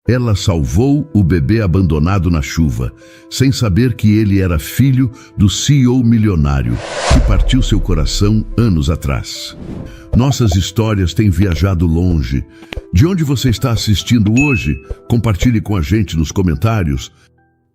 Ela salvou o bebê abandonado na chuva, sem saber que ele era filho do CEO milionário, que partiu seu coração anos atrás. Nossas histórias têm viajado longe. De onde você está assistindo hoje? Compartilhe com a gente nos comentários.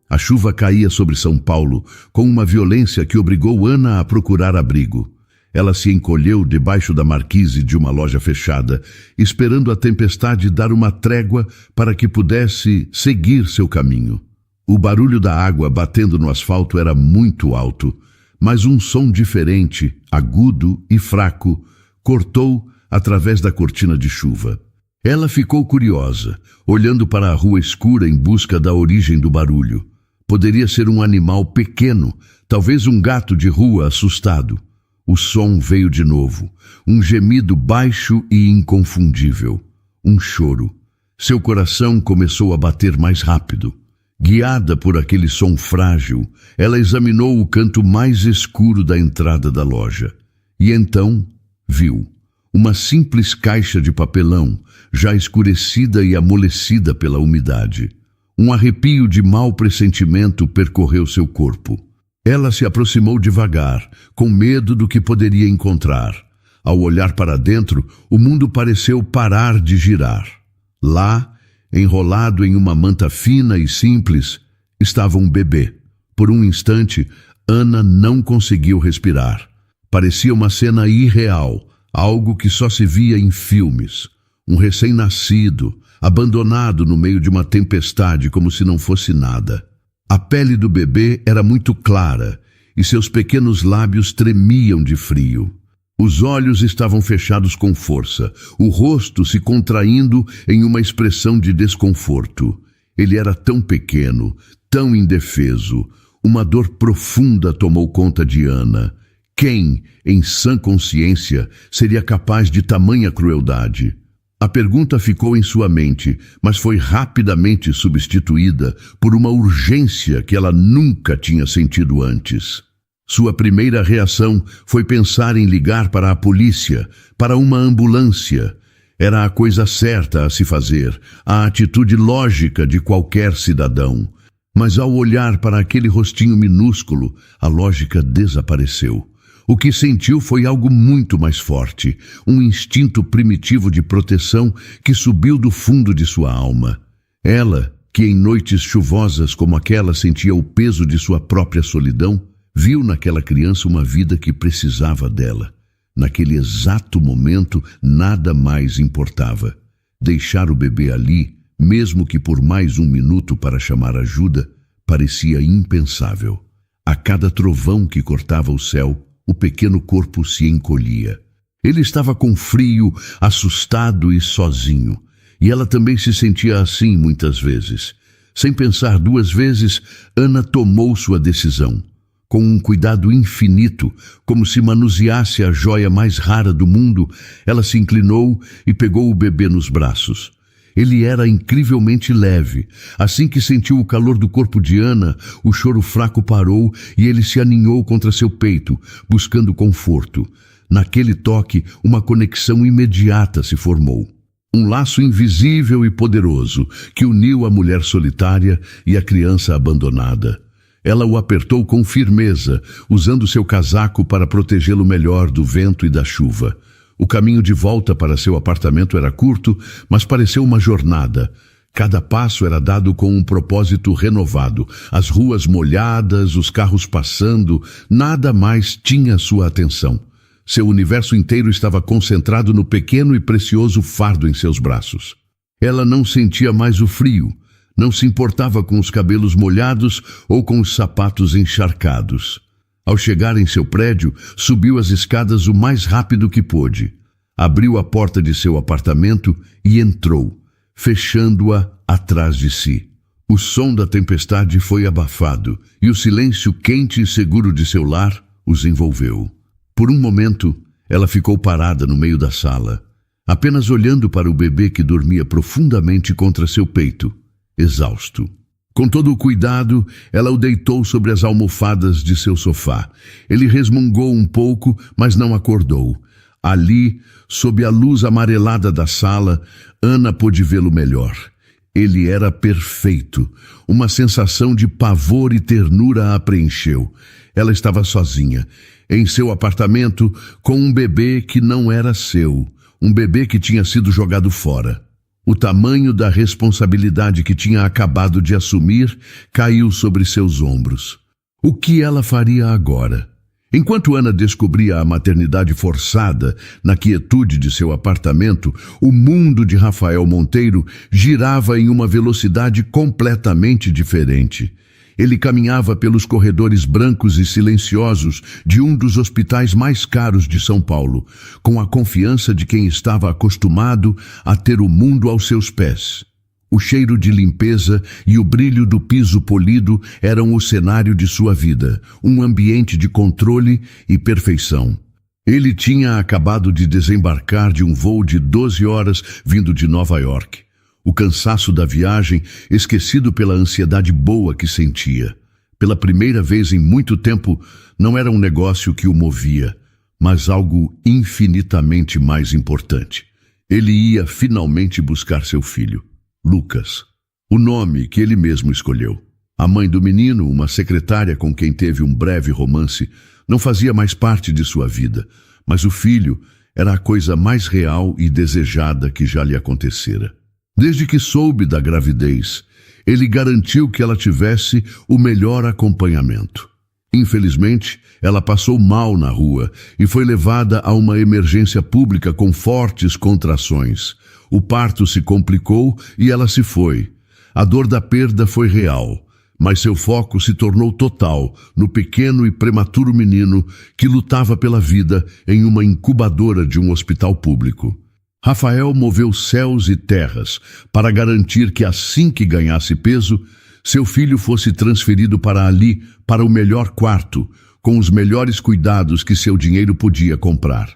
A chuva caía sobre São Paulo com uma violência que obrigou Ana a procurar abrigo. Ela se encolheu debaixo da marquise de uma loja fechada, esperando a tempestade dar uma trégua para que pudesse seguir seu caminho. O barulho da água batendo no asfalto era muito alto, mas um som diferente, agudo e fraco, cortou através da cortina de chuva. Ela ficou curiosa, olhando para a rua escura em busca da origem do barulho. Poderia ser um animal pequeno, talvez um gato de rua assustado. O som veio de novo, um gemido baixo e inconfundível, um choro. Seu coração começou a bater mais rápido. Guiada por aquele som frágil, ela examinou o canto mais escuro da entrada da loja. E então viu uma simples caixa de papelão, já escurecida e amolecida pela umidade. Um arrepio de mau pressentimento percorreu seu corpo. Ela se aproximou devagar, com medo do que poderia encontrar. Ao olhar para dentro, o mundo pareceu parar de girar. Lá, enrolado em uma manta fina e simples, estava um bebê. Por um instante, Ana não conseguiu respirar. Parecia uma cena irreal, algo que só se via em filmes. Um recém-nascido, abandonado no meio de uma tempestade como se não fosse nada. A pele do bebê era muito clara e seus pequenos lábios tremiam de frio. Os olhos estavam fechados com força, o rosto se contraindo em uma expressão de desconforto. Ele era tão pequeno, tão indefeso. Uma dor profunda tomou conta de Ana. Quem, em sã consciência, seria capaz de tamanha crueldade? A pergunta ficou em sua mente, mas foi rapidamente substituída por uma urgência que ela nunca tinha sentido antes. Sua primeira reação foi pensar em ligar para a polícia, para uma ambulância. Era a coisa certa a se fazer, a atitude lógica de qualquer cidadão. Mas ao olhar para aquele rostinho minúsculo, a lógica desapareceu. O que sentiu foi algo muito mais forte, um instinto primitivo de proteção que subiu do fundo de sua alma. Ela, que em noites chuvosas como aquela sentia o peso de sua própria solidão, viu naquela criança uma vida que precisava dela. Naquele exato momento, nada mais importava. Deixar o bebê ali, mesmo que por mais um minuto para chamar ajuda, parecia impensável. A cada trovão que cortava o céu, o pequeno corpo se encolhia. Ele estava com frio, assustado e sozinho. E ela também se sentia assim muitas vezes. Sem pensar duas vezes, Ana tomou sua decisão. Com um cuidado infinito, como se manuseasse a joia mais rara do mundo, ela se inclinou e pegou o bebê nos braços. Ele era incrivelmente leve. Assim que sentiu o calor do corpo de Ana, o choro fraco parou e ele se aninhou contra seu peito, buscando conforto. Naquele toque, uma conexão imediata se formou. Um laço invisível e poderoso que uniu a mulher solitária e a criança abandonada. Ela o apertou com firmeza, usando seu casaco para protegê-lo melhor do vento e da chuva. O caminho de volta para seu apartamento era curto, mas pareceu uma jornada. Cada passo era dado com um propósito renovado. As ruas molhadas, os carros passando, nada mais tinha sua atenção. Seu universo inteiro estava concentrado no pequeno e precioso fardo em seus braços. Ela não sentia mais o frio, não se importava com os cabelos molhados ou com os sapatos encharcados. Ao chegar em seu prédio, subiu as escadas o mais rápido que pôde. Abriu a porta de seu apartamento e entrou, fechando-a atrás de si. O som da tempestade foi abafado e o silêncio quente e seguro de seu lar os envolveu. Por um momento, ela ficou parada no meio da sala, apenas olhando para o bebê que dormia profundamente contra seu peito, exausto. Com todo o cuidado, ela o deitou sobre as almofadas de seu sofá. Ele resmungou um pouco, mas não acordou. Ali, sob a luz amarelada da sala, Ana pôde vê-lo melhor. Ele era perfeito. Uma sensação de pavor e ternura a preencheu. Ela estava sozinha, em seu apartamento, com um bebê que não era seu, um bebê que tinha sido jogado fora. O tamanho da responsabilidade que tinha acabado de assumir caiu sobre seus ombros. O que ela faria agora? Enquanto Ana descobria a maternidade forçada na quietude de seu apartamento, o mundo de Rafael Monteiro girava em uma velocidade completamente diferente. Ele caminhava pelos corredores brancos e silenciosos de um dos hospitais mais caros de São Paulo, com a confiança de quem estava acostumado a ter o mundo aos seus pés. O cheiro de limpeza e o brilho do piso polido eram o cenário de sua vida, um ambiente de controle e perfeição. Ele tinha acabado de desembarcar de um voo de 12 horas vindo de Nova York. O cansaço da viagem, esquecido pela ansiedade boa que sentia. Pela primeira vez em muito tempo, não era um negócio que o movia, mas algo infinitamente mais importante. Ele ia finalmente buscar seu filho. Lucas, o nome que ele mesmo escolheu. A mãe do menino, uma secretária com quem teve um breve romance, não fazia mais parte de sua vida, mas o filho era a coisa mais real e desejada que já lhe acontecera. Desde que soube da gravidez, ele garantiu que ela tivesse o melhor acompanhamento. Infelizmente, ela passou mal na rua e foi levada a uma emergência pública com fortes contrações. O parto se complicou e ela se foi. A dor da perda foi real, mas seu foco se tornou total no pequeno e prematuro menino que lutava pela vida em uma incubadora de um hospital público. Rafael moveu céus e terras para garantir que assim que ganhasse peso, seu filho fosse transferido para ali, para o melhor quarto, com os melhores cuidados que seu dinheiro podia comprar.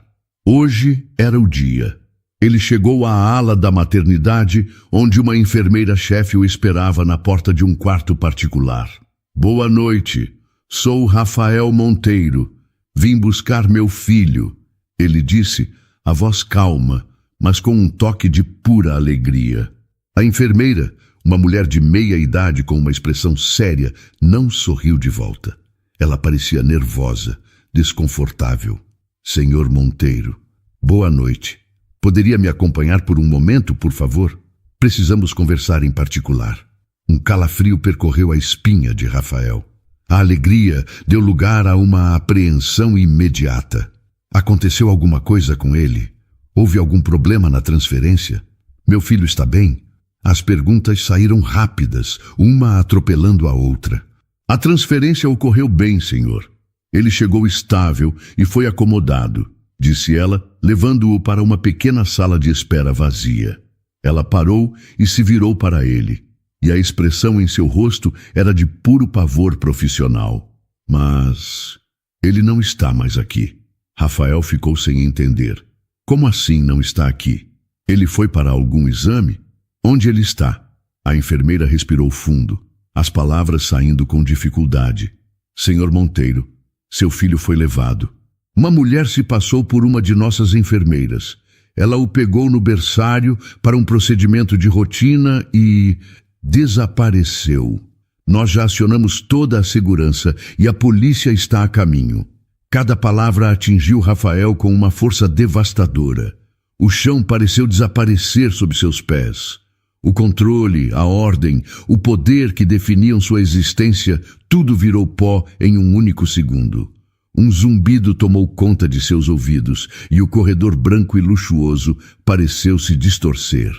Hoje era o dia. Ele chegou à ala da maternidade, onde uma enfermeira-chefe o esperava na porta de um quarto particular. Boa noite, sou Rafael Monteiro. Vim buscar meu filho, ele disse, a voz calma, mas com um toque de pura alegria. A enfermeira, uma mulher de meia idade com uma expressão séria, não sorriu de volta. Ela parecia nervosa, desconfortável. Senhor Monteiro, boa noite. Poderia me acompanhar por um momento, por favor? Precisamos conversar em particular. Um calafrio percorreu a espinha de Rafael. A alegria deu lugar a uma apreensão imediata. Aconteceu alguma coisa com ele? Houve algum problema na transferência? Meu filho está bem? As perguntas saíram rápidas, uma atropelando a outra. A transferência ocorreu bem, senhor. Ele chegou estável e foi acomodado, disse ela, levando-o para uma pequena sala de espera vazia. Ela parou e se virou para ele, e a expressão em seu rosto era de puro pavor profissional. Mas ele não está mais aqui. Rafael ficou sem entender. Como assim não está aqui? Ele foi para algum exame? Onde ele está? A enfermeira respirou fundo, as palavras saindo com dificuldade. Senhor Monteiro, seu filho foi levado. Uma mulher se passou por uma de nossas enfermeiras. Ela o pegou no berçário para um procedimento de rotina e desapareceu. Nós já acionamos toda a segurança e a polícia está a caminho. Cada palavra atingiu Rafael com uma força devastadora. O chão pareceu desaparecer sob seus pés. O controle, a ordem, o poder que definiam sua existência, tudo virou pó em um único segundo. Um zumbido tomou conta de seus ouvidos e o corredor branco e luxuoso pareceu se distorcer.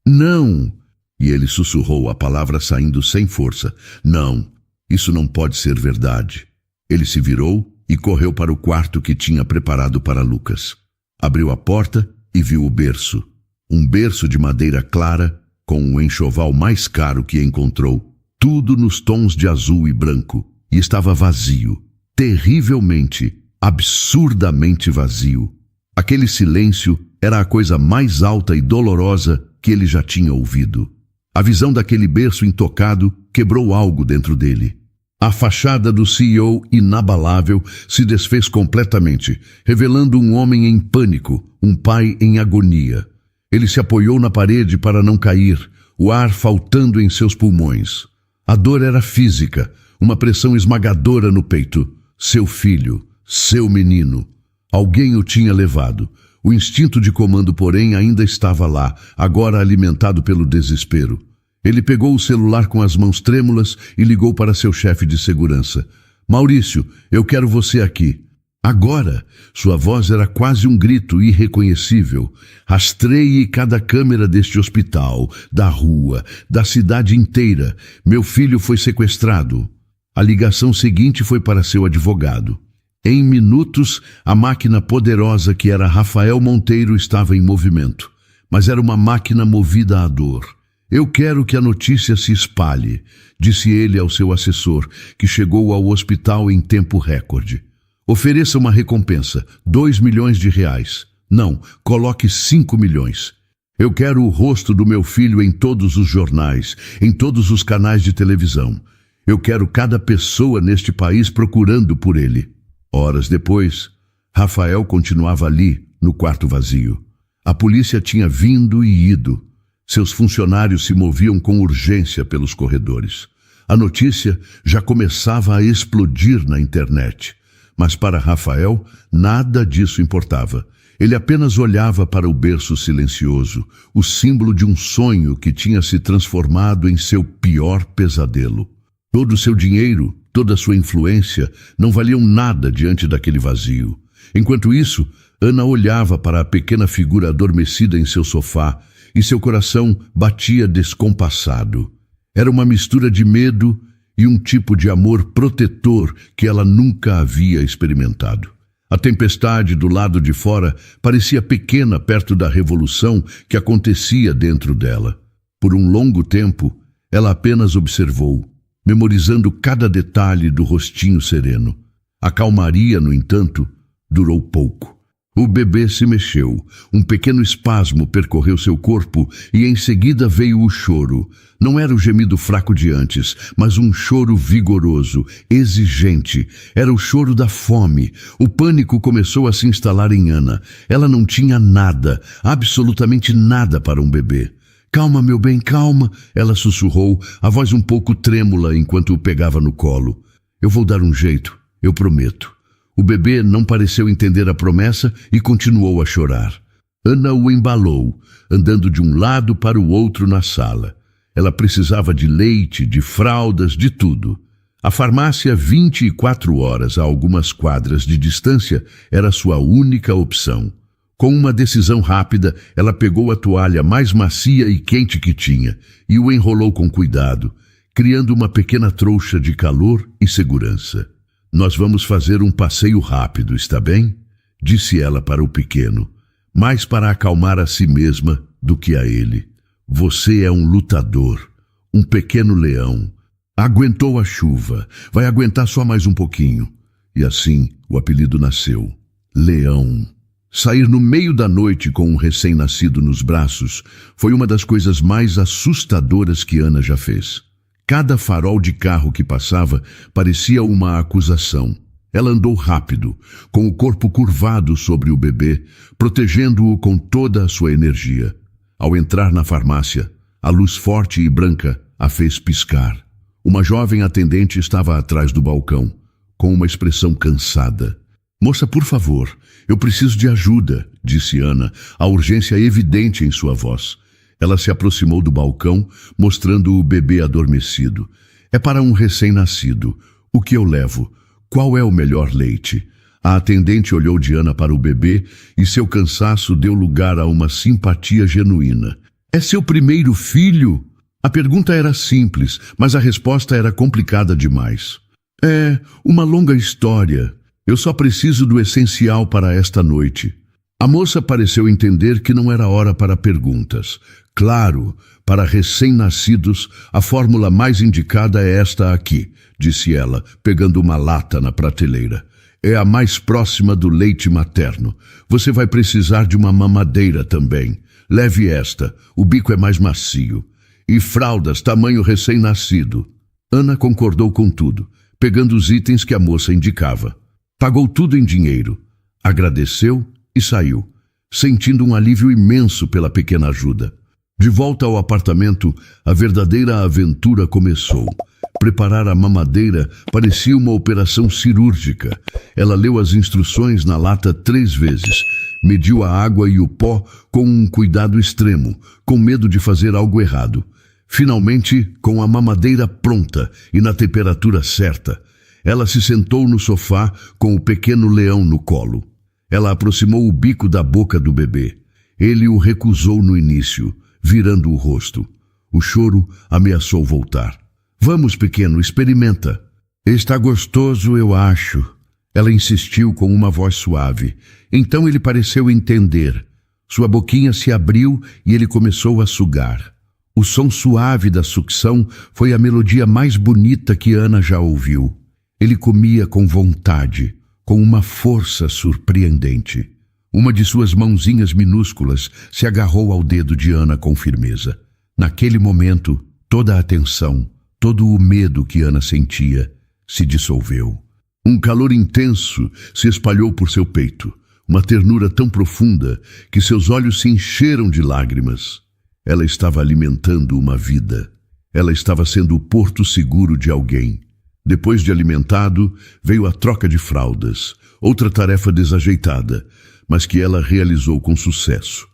Não! E ele sussurrou a palavra saindo sem força. Não, isso não pode ser verdade. Ele se virou e correu para o quarto que tinha preparado para Lucas. Abriu a porta e viu o berço. Um berço de madeira clara, com o enxoval mais caro que encontrou, tudo nos tons de azul e branco, e estava vazio. Terrivelmente, absurdamente vazio. Aquele silêncio era a coisa mais alta e dolorosa que ele já tinha ouvido. A visão daquele berço intocado quebrou algo dentro dele. A fachada do CEO inabalável se desfez completamente, revelando um homem em pânico, um pai em agonia. Ele se apoiou na parede para não cair, o ar faltando em seus pulmões. A dor era física, uma pressão esmagadora no peito. Seu filho, seu menino. Alguém o tinha levado. O instinto de comando, porém, ainda estava lá, agora alimentado pelo desespero. Ele pegou o celular com as mãos trêmulas e ligou para seu chefe de segurança. Maurício, eu quero você aqui. Agora, sua voz era quase um grito irreconhecível. Rastreie cada câmera deste hospital, da rua, da cidade inteira. Meu filho foi sequestrado. A ligação seguinte foi para seu advogado. Em minutos, a máquina poderosa que era Rafael Monteiro estava em movimento. Mas era uma máquina movida à dor. Eu quero que a notícia se espalhe, disse ele ao seu assessor, que chegou ao hospital em tempo recorde. Ofereça uma recompensa, 2 milhões de reais. Não, coloque 5 milhões. Eu quero o rosto do meu filho em todos os jornais, em todos os canais de televisão. Eu quero cada pessoa neste país procurando por ele. Horas depois, Rafael continuava ali, no quarto vazio. A polícia tinha vindo e ido. Seus funcionários se moviam com urgência pelos corredores. A notícia já começava a explodir na internet. Mas para Rafael, nada disso importava. Ele apenas olhava para o berço silencioso, o símbolo de um sonho que tinha se transformado em seu pior pesadelo. Todo o seu dinheiro, toda a sua influência, não valiam nada diante daquele vazio. Enquanto isso, Ana olhava para a pequena figura adormecida em seu sofá e seu coração batia descompassado. Era uma mistura de medo e um tipo de amor protetor que ela nunca havia experimentado. A tempestade do lado de fora parecia pequena perto da revolução que acontecia dentro dela. Por um longo tempo, ela apenas observou, memorizando cada detalhe do rostinho sereno. A calmaria, no entanto, durou pouco. O bebê se mexeu, um pequeno espasmo percorreu seu corpo e em seguida veio o choro. Não era o gemido fraco de antes, mas um choro vigoroso, exigente. Era o choro da fome. O pânico começou a se instalar em Ana. Ela não tinha nada, absolutamente nada para um bebê. Calma, meu bem, calma, ela sussurrou, a voz um pouco trêmula enquanto o pegava no colo. Eu vou dar um jeito, eu prometo. O bebê não pareceu entender a promessa e continuou a chorar. Ana o embalou, andando de um lado para o outro na sala. Ela precisava de leite, de fraldas, de tudo. A farmácia, 24 horas a algumas quadras de distância, era sua única opção. Com uma decisão rápida, ela pegou a toalha mais macia e quente que tinha e o enrolou com cuidado, criando uma pequena trouxa de calor e segurança. Nós vamos fazer um passeio rápido, está bem? Disse ela para o pequeno, mais para acalmar a si mesma do que a ele. Você é um lutador, um pequeno leão. Aguentou a chuva, vai aguentar só mais um pouquinho. E assim o apelido nasceu, Leão. Sair no meio da noite com um recém-nascido nos braços foi uma das coisas mais assustadoras que Ana já fez. Cada farol de carro que passava parecia uma acusação. Ela andou rápido, com o corpo curvado sobre o bebê, protegendo-o com toda a sua energia. Ao entrar na farmácia, a luz forte e branca a fez piscar. Uma jovem atendente estava atrás do balcão, com uma expressão cansada. Moça, por favor, eu preciso de ajuda, disse Ana, a urgência evidente em sua voz. Ela se aproximou do balcão, mostrando o bebê adormecido. É para um recém-nascido. O que eu levo? Qual é o melhor leite? A atendente olhou de Ana para o bebê e seu cansaço deu lugar a uma simpatia genuína. É seu primeiro filho? A pergunta era simples, mas a resposta era complicada demais. É uma longa história. Eu só preciso do essencial para esta noite. A moça pareceu entender que não era hora para perguntas. Claro, para recém-nascidos, a fórmula mais indicada é esta aqui, disse ela, pegando uma lata na prateleira. É a mais próxima do leite materno. Você vai precisar de uma mamadeira também. Leve esta, o bico é mais macio. E fraldas, tamanho recém-nascido. Ana concordou com tudo, pegando os itens que a moça indicava. Pagou tudo em dinheiro, agradeceu e saiu, sentindo um alívio imenso pela pequena ajuda. De volta ao apartamento, a verdadeira aventura começou. Preparar a mamadeira parecia uma operação cirúrgica. Ela leu as instruções na lata 3 vezes. Mediu a água e o pó com um cuidado extremo, com medo de fazer algo errado. Finalmente, com a mamadeira pronta e na temperatura certa, ela se sentou no sofá com o pequeno Leão no colo. Ela aproximou o bico da boca do bebê. Ele o recusou no início, virando o rosto. O choro ameaçou voltar. Vamos, pequeno, experimenta. Está gostoso, eu acho. Ela insistiu com uma voz suave. Então ele pareceu entender. Sua boquinha se abriu e ele começou a sugar. O som suave da sucção foi a melodia mais bonita que Ana já ouviu. Ele comia com vontade, com uma força surpreendente. Uma de suas mãozinhas minúsculas se agarrou ao dedo de Ana com firmeza. Naquele momento, toda a tensão, todo o medo que Ana sentia, se dissolveu. Um calor intenso se espalhou por seu peito, uma ternura tão profunda que seus olhos se encheram de lágrimas. Ela estava alimentando uma vida. Ela estava sendo o porto seguro de alguém. Depois de alimentado, veio a troca de fraldas, outra tarefa desajeitada, mas que ela realizou com sucesso.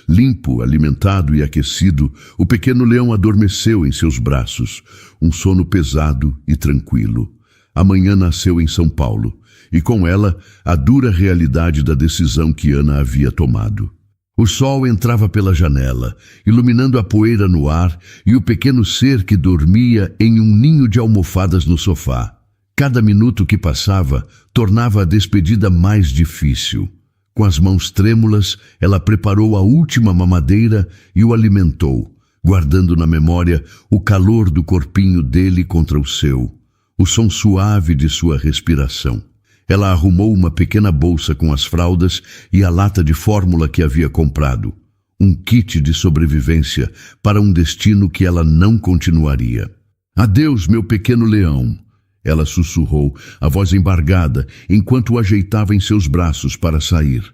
Limpo, alimentado e aquecido, o pequeno Leão adormeceu em seus braços, um sono pesado e tranquilo. Amanhã nasceu em São Paulo, e com ela a dura realidade da decisão que Ana havia tomado. O sol entrava pela janela, iluminando a poeira no ar e o pequeno ser que dormia em um ninho de almofadas no sofá. Cada minuto que passava tornava a despedida mais difícil. Com as mãos trêmulas, ela preparou a última mamadeira e o alimentou, guardando na memória o calor do corpinho dele contra o seu, o som suave de sua respiração. Ela arrumou uma pequena bolsa com as fraldas e a lata de fórmula que havia comprado, um kit de sobrevivência para um destino que ela não continuaria. Adeus, meu pequeno Leão, ela sussurrou, a voz embargada, enquanto o ajeitava em seus braços para sair.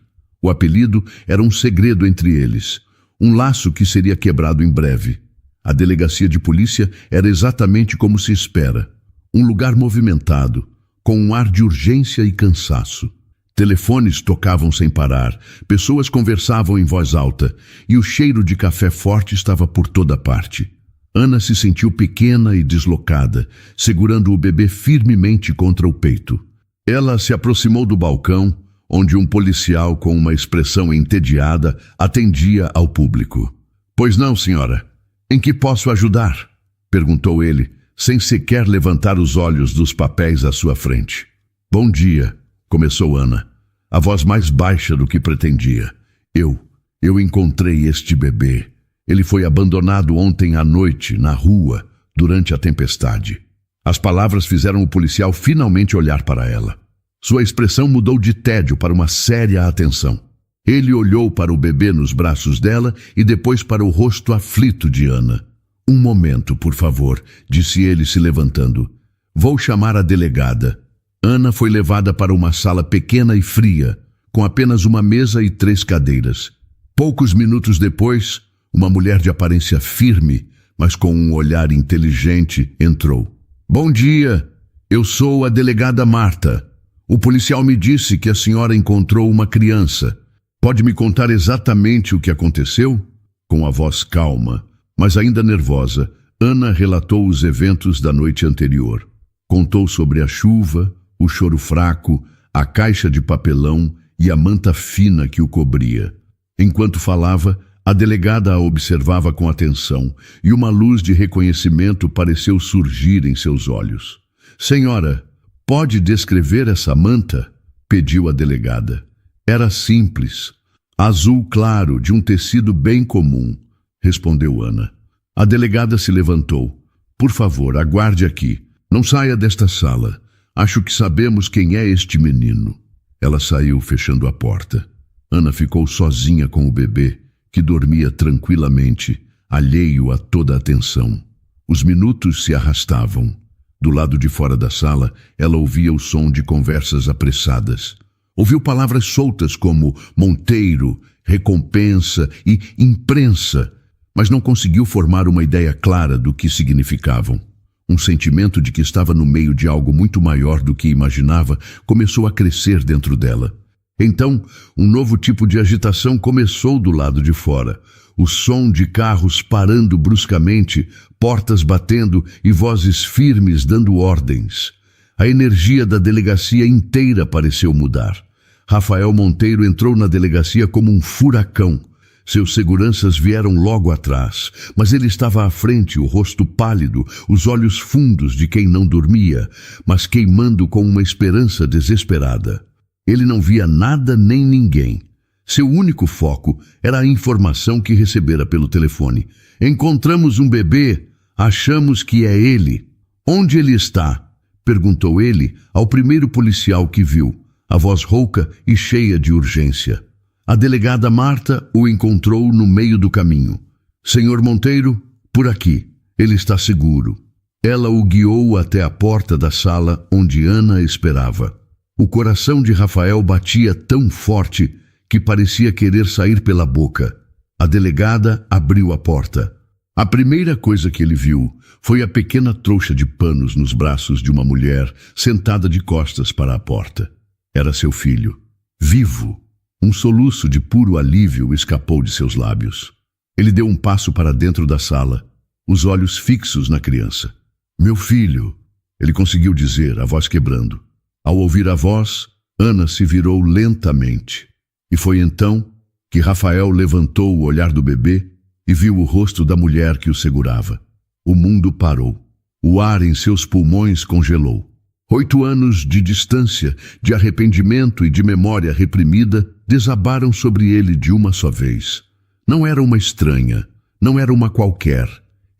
O apelido era um segredo entre eles, um laço que seria quebrado em breve. A delegacia de polícia era exatamente como se espera, um lugar movimentado, com um ar de urgência e cansaço. Telefones tocavam sem parar, pessoas conversavam em voz alta, e o cheiro de café forte estava por toda parte. Ana se sentiu pequena e deslocada, segurando o bebê firmemente contra o peito. Ela se aproximou do balcão, onde um policial com uma expressão entediada atendia ao público. "Pois não, senhora. Em que posso ajudar?" perguntou ele, sem sequer levantar os olhos dos papéis à sua frente. "Bom dia", começou Ana, a voz mais baixa do que pretendia. Eu encontrei este bebê. Ele foi abandonado ontem à noite, na rua, durante a tempestade." As palavras fizeram o policial finalmente olhar para ela. Sua expressão mudou de tédio para uma séria atenção. Ele olhou para o bebê nos braços dela e depois para o rosto aflito de Ana. "Um momento, por favor", disse ele se levantando. "Vou chamar a delegada." Ana foi levada para uma sala pequena e fria, com apenas uma mesa e 3 cadeiras. Poucos minutos depois, uma mulher de aparência firme, mas com um olhar inteligente, entrou. "Bom dia, eu sou a delegada Marta. O policial me disse que a senhora encontrou uma criança. Pode me contar exatamente o que aconteceu?" Com a voz calma, mas ainda nervosa, Ana relatou os eventos da noite anterior. Contou sobre a chuva, o choro fraco, a caixa de papelão e a manta fina que o cobria. Enquanto falava, a delegada a observava com atenção e uma luz de reconhecimento pareceu surgir em seus olhos. "Senhora, pode descrever essa manta?" pediu a delegada. "Era simples, azul claro, de um tecido bem comum", respondeu Ana. A delegada se levantou. "Por favor, aguarde aqui. Não saia desta sala. Acho que sabemos quem é este menino." Ela saiu, fechando a porta. Ana ficou sozinha com o bebê, que dormia tranquilamente, alheio a toda a atenção. Os minutos se arrastavam. Do lado de fora da sala, ela ouvia o som de conversas apressadas. Ouviu palavras soltas como Monteiro, recompensa e imprensa, mas não conseguiu formar uma ideia clara do que significavam. Um sentimento de que estava no meio de algo muito maior do que imaginava começou a crescer dentro dela. Então, um novo tipo de agitação começou do lado de fora. O som de carros parando bruscamente, portas batendo e vozes firmes dando ordens. A energia da delegacia inteira pareceu mudar. Rafael Monteiro entrou na delegacia como um furacão. Seus seguranças vieram logo atrás, mas ele estava à frente, o rosto pálido, os olhos fundos de quem não dormia, mas queimando com uma esperança desesperada. Ele não via nada nem ninguém. Seu único foco era a informação que recebera pelo telefone. Encontramos um bebê, achamos que é ele. Onde ele está? Perguntou ele ao primeiro policial que viu, a voz rouca e cheia de urgência. A delegada Marta o encontrou no meio do caminho. Senhor Monteiro, por aqui. Ele está seguro. Ela o guiou até a porta da sala onde Ana esperava. O coração de Rafael batia tão forte que parecia querer sair pela boca. A delegada abriu a porta. A primeira coisa que ele viu foi a pequena trouxa de panos nos braços de uma mulher sentada de costas para a porta. Era seu filho, vivo. Um soluço de puro alívio escapou de seus lábios. Ele deu um passo para dentro da sala, os olhos fixos na criança. Meu filho, ele conseguiu dizer, a voz quebrando. Ao ouvir a voz, Ana se virou lentamente. E foi então que Rafael levantou o olhar do bebê e viu o rosto da mulher que o segurava. O mundo parou. O ar em seus pulmões congelou. 8 anos de distância, de arrependimento e de memória reprimida desabaram sobre ele de uma só vez. Não era uma estranha, não era uma qualquer.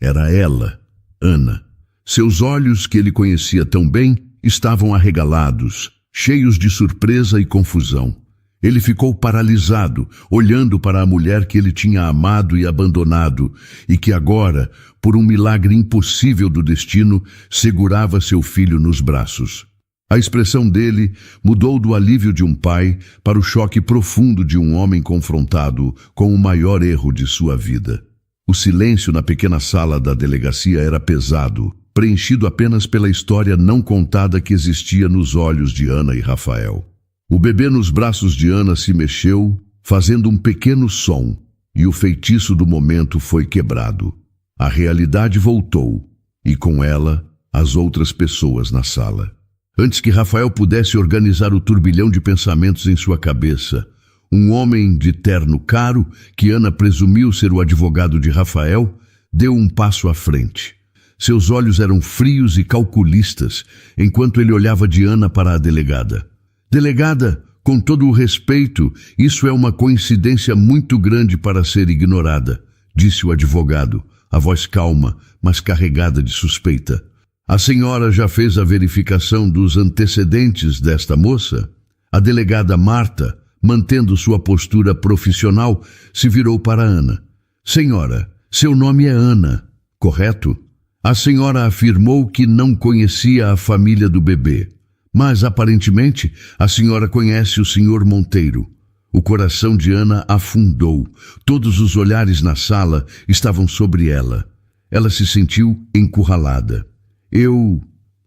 Era ela, Ana. Seus olhos, que ele conhecia tão bem, estavam arregalados, cheios de surpresa e confusão. Ele ficou paralisado, olhando para a mulher que ele tinha amado e abandonado, e que agora, por um milagre impossível do destino, segurava seu filho nos braços. A expressão dele mudou do alívio de um pai para o choque profundo de um homem confrontado com o maior erro de sua vida. O silêncio na pequena sala da delegacia era pesado, preenchido apenas pela história não contada que existia nos olhos de Ana e Rafael. O bebê nos braços de Ana se mexeu, fazendo um pequeno som, e o feitiço do momento foi quebrado. A realidade voltou, e com ela, as outras pessoas na sala. Antes que Rafael pudesse organizar o turbilhão de pensamentos em sua cabeça, um homem de terno caro, que Ana presumiu ser o advogado de Rafael, deu um passo à frente. Seus olhos eram frios e calculistas, enquanto ele olhava de Ana para a delegada. Delegada, com todo o respeito, isso é uma coincidência muito grande para ser ignorada, disse o advogado, a voz calma, mas carregada de suspeita. A senhora já fez a verificação dos antecedentes desta moça? A delegada Marta, mantendo sua postura profissional, se virou para Ana. Senhora, seu nome é Ana, correto? A senhora afirmou que não conhecia a família do bebê. Mas, aparentemente, a senhora conhece o senhor Monteiro. O coração de Ana afundou. Todos os olhares na sala estavam sobre ela. Ela se sentiu encurralada.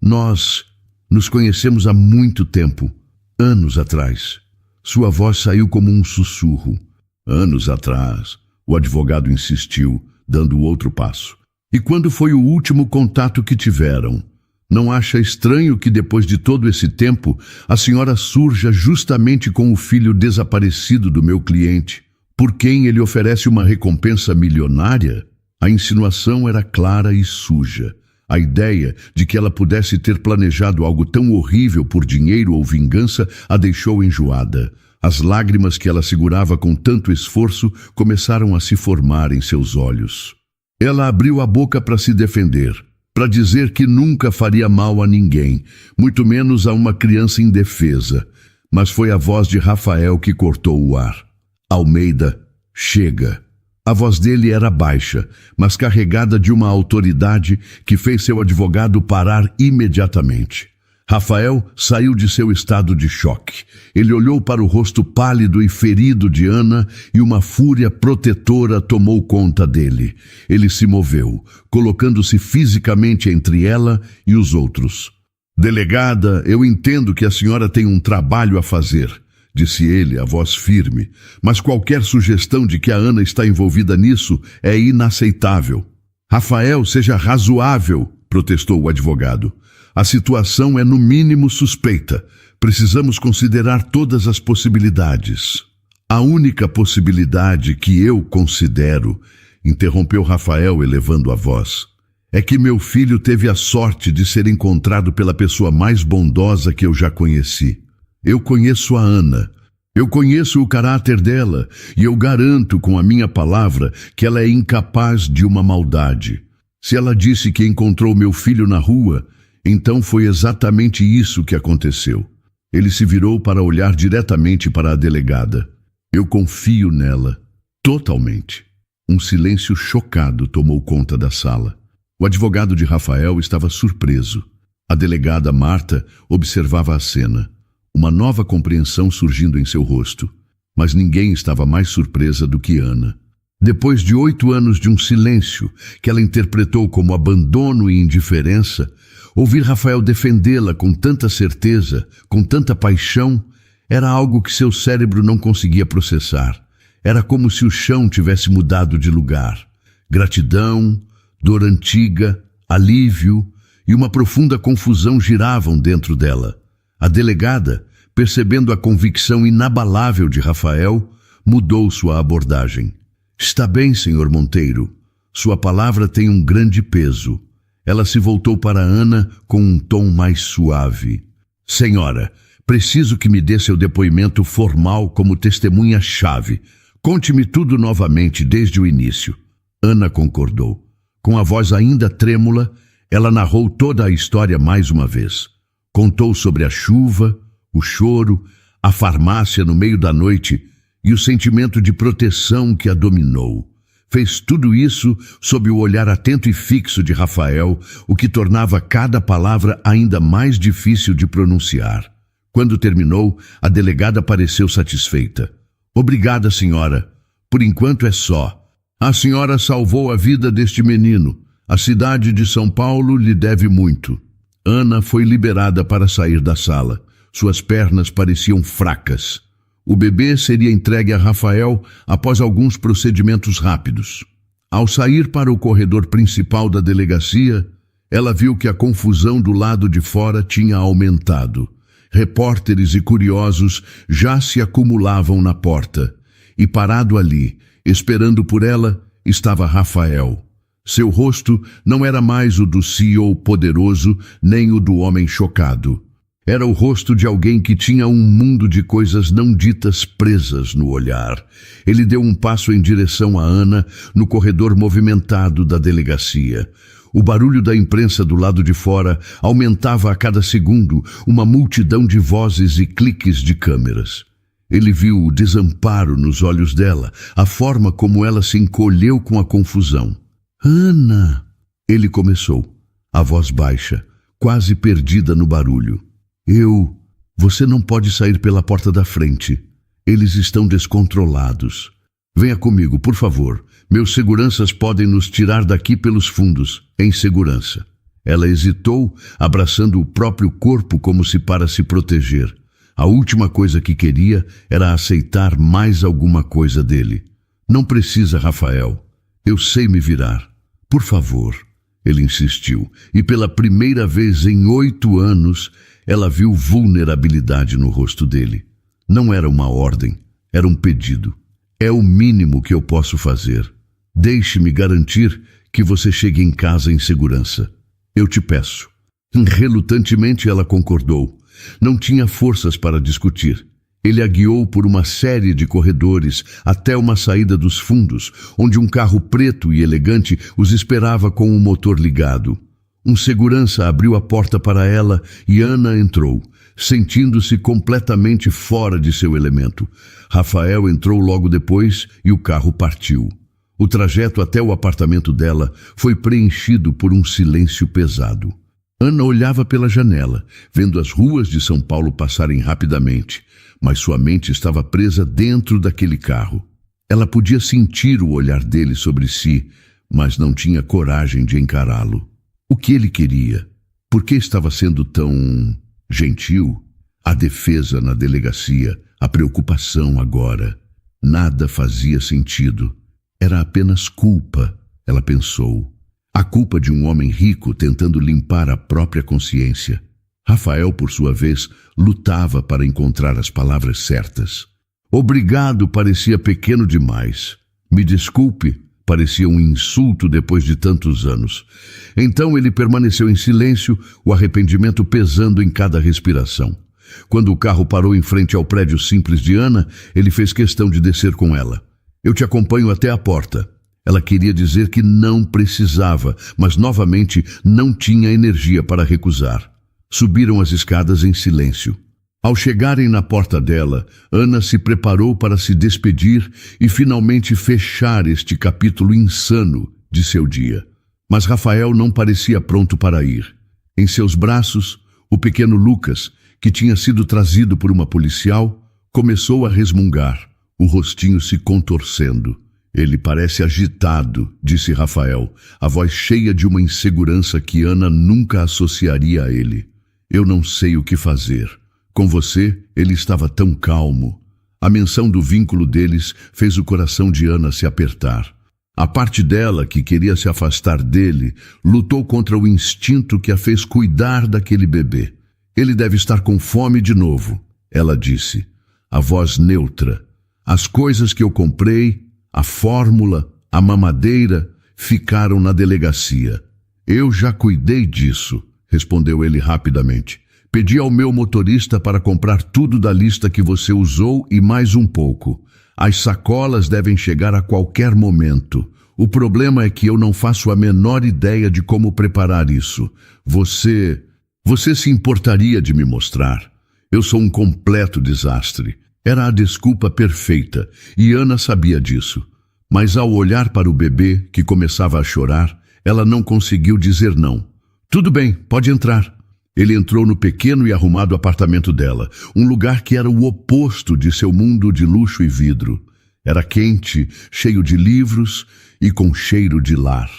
Nós nos conhecemos há muito tempo, anos atrás. Sua voz saiu como um sussurro. Anos atrás, o advogado insistiu, dando outro passo. E quando foi o último contato que tiveram? Não acha estranho que depois de todo esse tempo, a senhora surja justamente com o filho desaparecido do meu cliente, por quem ele oferece uma recompensa milionária? A insinuação era clara e suja. A ideia de que ela pudesse ter planejado algo tão horrível por dinheiro ou vingança a deixou enjoada. As lágrimas que ela segurava com tanto esforço começaram a se formar em seus olhos. Ela abriu a boca para se defender, para dizer que nunca faria mal a ninguém, muito menos a uma criança indefesa. Mas foi a voz de Rafael que cortou o ar. Almeida, chega. A voz dele era baixa, mas carregada de uma autoridade que fez seu advogado parar imediatamente. Rafael saiu de seu estado de choque. Ele olhou para o rosto pálido e ferido de Ana e uma fúria protetora tomou conta dele. Ele se moveu, colocando-se fisicamente entre ela e os outros. Delegada, eu entendo que a senhora tem um trabalho a fazer, disse ele, a voz firme, mas qualquer sugestão de que a Ana está envolvida nisso é inaceitável. Rafael, seja razoável, protestou o advogado. A situação é no mínimo suspeita. Precisamos considerar todas as possibilidades. A única possibilidade que eu considero, interrompeu Rafael elevando a voz, é que meu filho teve a sorte de ser encontrado pela pessoa mais bondosa que eu já conheci. Eu conheço a Ana. Eu conheço o caráter dela e eu garanto com a minha palavra que ela é incapaz de uma maldade. Se ela disse que encontrou meu filho na rua, então foi exatamente isso que aconteceu. Ele se virou para olhar diretamente para a delegada. Eu confio nela, totalmente. Um silêncio chocado tomou conta da sala. O advogado de Rafael estava surpreso. A delegada Marta observava a cena, uma nova compreensão surgindo em seu rosto. Mas ninguém estava mais surpresa do que Ana. Depois de 8 anos de um silêncio que ela interpretou como abandono e indiferença, ouvir Rafael defendê-la com tanta certeza, com tanta paixão, era algo que seu cérebro não conseguia processar. Era como se o chão tivesse mudado de lugar. Gratidão, dor antiga, alívio e uma profunda confusão giravam dentro dela. A delegada, percebendo a convicção inabalável de Rafael, mudou sua abordagem. Está bem, senhor Monteiro. Sua palavra tem um grande peso. Ela se voltou para Ana com um tom mais suave. Senhora, preciso que me dê seu depoimento formal como testemunha-chave. Conte-me tudo novamente desde o início. Ana concordou. Com a voz ainda trêmula, ela narrou toda a história mais uma vez. Contou sobre a chuva, o choro, a farmácia no meio da noite e o sentimento de proteção que a dominou. Fez tudo isso sob o olhar atento e fixo de Rafael, o que tornava cada palavra ainda mais difícil de pronunciar. Quando terminou, a delegada pareceu satisfeita. Obrigada, senhora. Por enquanto é só. A senhora salvou a vida deste menino. A cidade de São Paulo lhe deve muito. Ana foi liberada para sair da sala. Suas pernas pareciam fracas. O bebê seria entregue a Rafael após alguns procedimentos rápidos. Ao sair para o corredor principal da delegacia, ela viu que a confusão do lado de fora tinha aumentado. Repórteres e curiosos já se acumulavam na porta. E parado ali, esperando por ela, estava Rafael. Seu rosto não era mais o do CEO poderoso, nem o do homem chocado. Era o rosto de alguém que tinha um mundo de coisas não ditas presas no olhar. Ele deu um passo em direção a Ana, no corredor movimentado da delegacia. O barulho da imprensa do lado de fora aumentava a cada segundo, uma multidão de vozes e cliques de câmeras. Ele viu o desamparo nos olhos dela, a forma como ela se encolheu com a confusão. Ana! Ele começou, a voz baixa, quase perdida no barulho. Você não pode sair pela porta da frente. Eles estão descontrolados. Venha comigo, por favor. Meus seguranças podem nos tirar daqui pelos fundos, em segurança. Ela hesitou, abraçando o próprio corpo como se para se proteger. A última coisa que queria era aceitar mais alguma coisa dele. Não precisa, Rafael. Eu sei me virar. Por favor. Ele insistiu, e pela primeira vez em 8 anos, ela viu vulnerabilidade no rosto dele. Não era uma ordem, era um pedido. É o mínimo que eu posso fazer. Deixe-me garantir que você chegue em casa em segurança. Eu te peço. Relutantemente ela concordou. Não tinha forças para discutir. Ele a guiou por uma série de corredores até uma saída dos fundos, onde um carro preto e elegante os esperava com o motor ligado. Um segurança abriu a porta para ela e Ana entrou, sentindo-se completamente fora de seu elemento. Rafael entrou logo depois e o carro partiu. O trajeto até o apartamento dela foi preenchido por um silêncio pesado. Ana olhava pela janela, vendo as ruas de São Paulo passarem rapidamente, mas sua mente estava presa dentro daquele carro. Ela podia sentir o olhar dele sobre si, mas não tinha coragem de encará-lo. O que ele queria? Por que estava sendo tão gentil? A defesa na delegacia, a preocupação agora. Nada fazia sentido. Era apenas culpa, ela pensou. A culpa de um homem rico tentando limpar a própria consciência. Rafael, por sua vez, lutava para encontrar as palavras certas. Obrigado parecia pequeno demais. Me desculpe parecia um insulto depois de tantos anos. Então ele permaneceu em silêncio, o arrependimento pesando em cada respiração. Quando o carro parou em frente ao prédio simples de Ana, ele fez questão de descer com ela. Eu te acompanho até a porta. Ela queria dizer que não precisava, mas novamente não tinha energia para recusar. Subiram as escadas em silêncio. Ao chegarem na porta dela, Ana se preparou para se despedir e finalmente fechar este capítulo insano de seu dia. Mas Rafael não parecia pronto para ir. Em seus braços, o pequeno Lucas, que tinha sido trazido por uma policial, começou a resmungar, o rostinho se contorcendo. Ele parece agitado, disse Rafael, a voz cheia de uma insegurança que Ana nunca associaria a ele. Eu não sei o que fazer. Com você, ele estava tão calmo. A menção do vínculo deles fez o coração de Ana se apertar. A parte dela, que queria se afastar dele, lutou contra o instinto que a fez cuidar daquele bebê. Ele deve estar com fome de novo, ela disse, a voz neutra. As coisas que eu comprei, a fórmula, a mamadeira, ficaram na delegacia. Eu já cuidei disso, respondeu ele rapidamente. Pedi ao meu motorista para comprar tudo da lista que você usou e mais um pouco. As sacolas devem chegar a qualquer momento. O problema é que eu não faço a menor ideia de como preparar isso. Você se importaria de me mostrar? Eu sou um completo desastre. Era a desculpa perfeita, e Ana sabia disso. Mas ao olhar para o bebê, que começava a chorar, ela não conseguiu dizer não. Tudo bem, pode entrar. Ele entrou no pequeno e arrumado apartamento dela, um lugar que era o oposto de seu mundo de luxo e vidro. Era quente, cheio de livros e com cheiro de lar.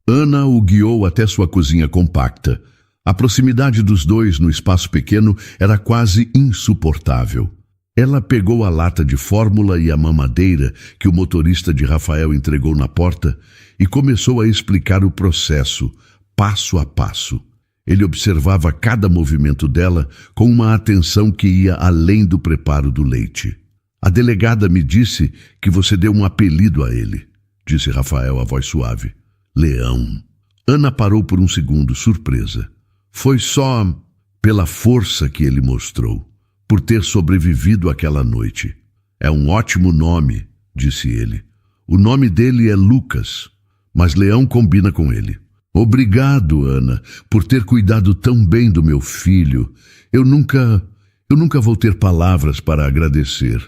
Ana o guiou até sua cozinha compacta. A proximidade dos dois no espaço pequeno era quase insuportável. Ela pegou a lata de fórmula e a mamadeira que o motorista de Rafael entregou na porta e começou a explicar o processo, passo a passo. Ele observava cada movimento dela com uma atenção que ia além do preparo do leite. A delegada me disse que você deu um apelido a ele, disse Rafael, a voz suave. Leão. Ana parou por um segundo, surpresa. Foi só pela força que ele mostrou, por ter sobrevivido àquela noite. É um ótimo nome, disse ele. O nome dele é Lucas, mas Leão combina com ele. Obrigado, Ana, por ter cuidado tão bem do meu filho. Eu nunca vou ter palavras para agradecer.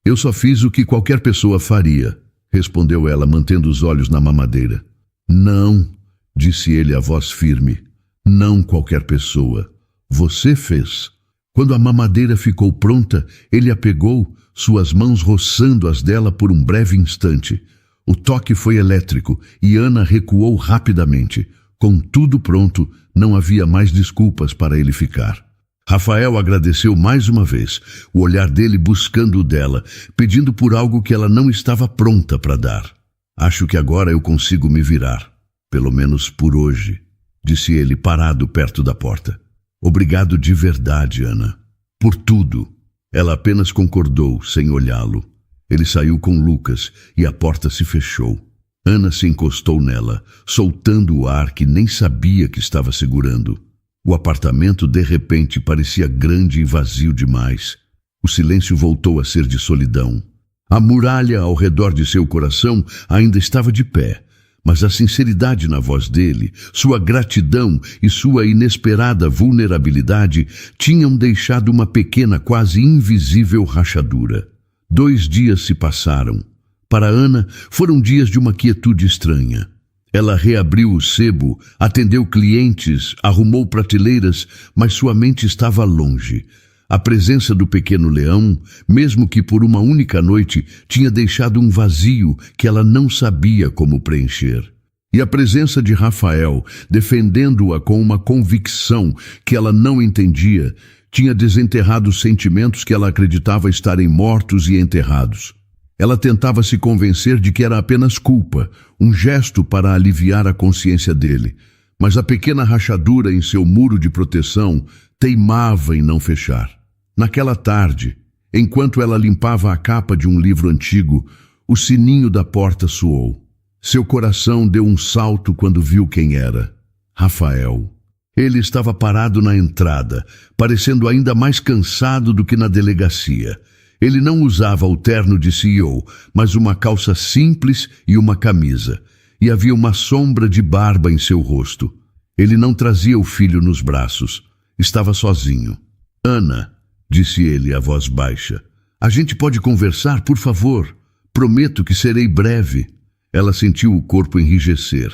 Eu só fiz o que qualquer pessoa faria, respondeu ela, mantendo os olhos na mamadeira. Não, disse ele, a voz firme. Não qualquer pessoa. Você fez. Quando a mamadeira ficou pronta, ele a pegou, suas mãos roçando as dela por um breve instante. O toque foi elétrico e Ana recuou rapidamente. Com tudo pronto, não havia mais desculpas para ele ficar. Rafael agradeceu mais uma vez, o olhar dele buscando o dela, pedindo por algo que ela não estava pronta para dar. Acho que agora eu consigo me virar, pelo menos por hoje, disse ele parado perto da porta. Obrigado de verdade, Ana. Por tudo. Ela apenas concordou, sem olhá-lo. Ele saiu com Lucas e a porta se fechou. Ana se encostou nela, soltando o ar que nem sabia que estava segurando. O apartamento, de repente, parecia grande e vazio demais. O silêncio voltou a ser de solidão. A muralha ao redor de seu coração ainda estava de pé, mas a sinceridade na voz dele, sua gratidão e sua inesperada vulnerabilidade tinham deixado uma pequena, quase invisível rachadura. 2 dias se passaram. Para Ana, foram dias de uma quietude estranha. Ela reabriu o sebo, atendeu clientes, arrumou prateleiras, mas sua mente estava longe. A presença do pequeno leão, mesmo que por uma única noite, tinha deixado um vazio que ela não sabia como preencher. E a presença de Rafael, defendendo-a com uma convicção que ela não entendia, tinha desenterrado sentimentos que ela acreditava estarem mortos e enterrados. Ela tentava se convencer de que era apenas culpa, um gesto para aliviar a consciência dele. Mas a pequena rachadura em seu muro de proteção teimava em não fechar. Naquela tarde, enquanto ela limpava a capa de um livro antigo, o sininho da porta soou. Seu coração deu um salto quando viu quem era. Rafael. Ele estava parado na entrada, parecendo ainda mais cansado do que na delegacia. Ele não usava o terno de CEO, mas uma calça simples e uma camisa. E havia uma sombra de barba em seu rosto. Ele não trazia o filho nos braços. Estava sozinho. Ana, disse ele a voz baixa. A gente pode conversar, por favor? Prometo que serei breve. Ela sentiu o corpo enrijecer.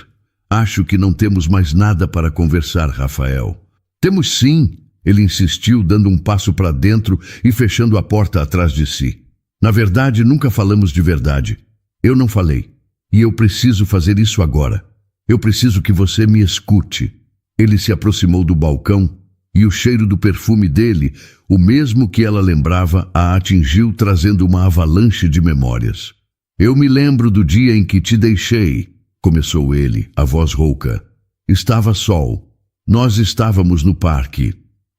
Acho que não temos mais nada para conversar, Rafael. Temos sim. Ele insistiu, dando um passo para dentro e fechando a porta atrás de si. Na verdade, nunca falamos de verdade. Eu não falei. E eu preciso fazer isso agora. Eu preciso que você me escute. Ele se aproximou do balcão e o cheiro do perfume dele, o mesmo que ela lembrava, a atingiu, trazendo uma avalanche de memórias. Eu me lembro do dia em que te deixei, começou ele, a voz rouca. Estava sol. Nós estávamos no parque.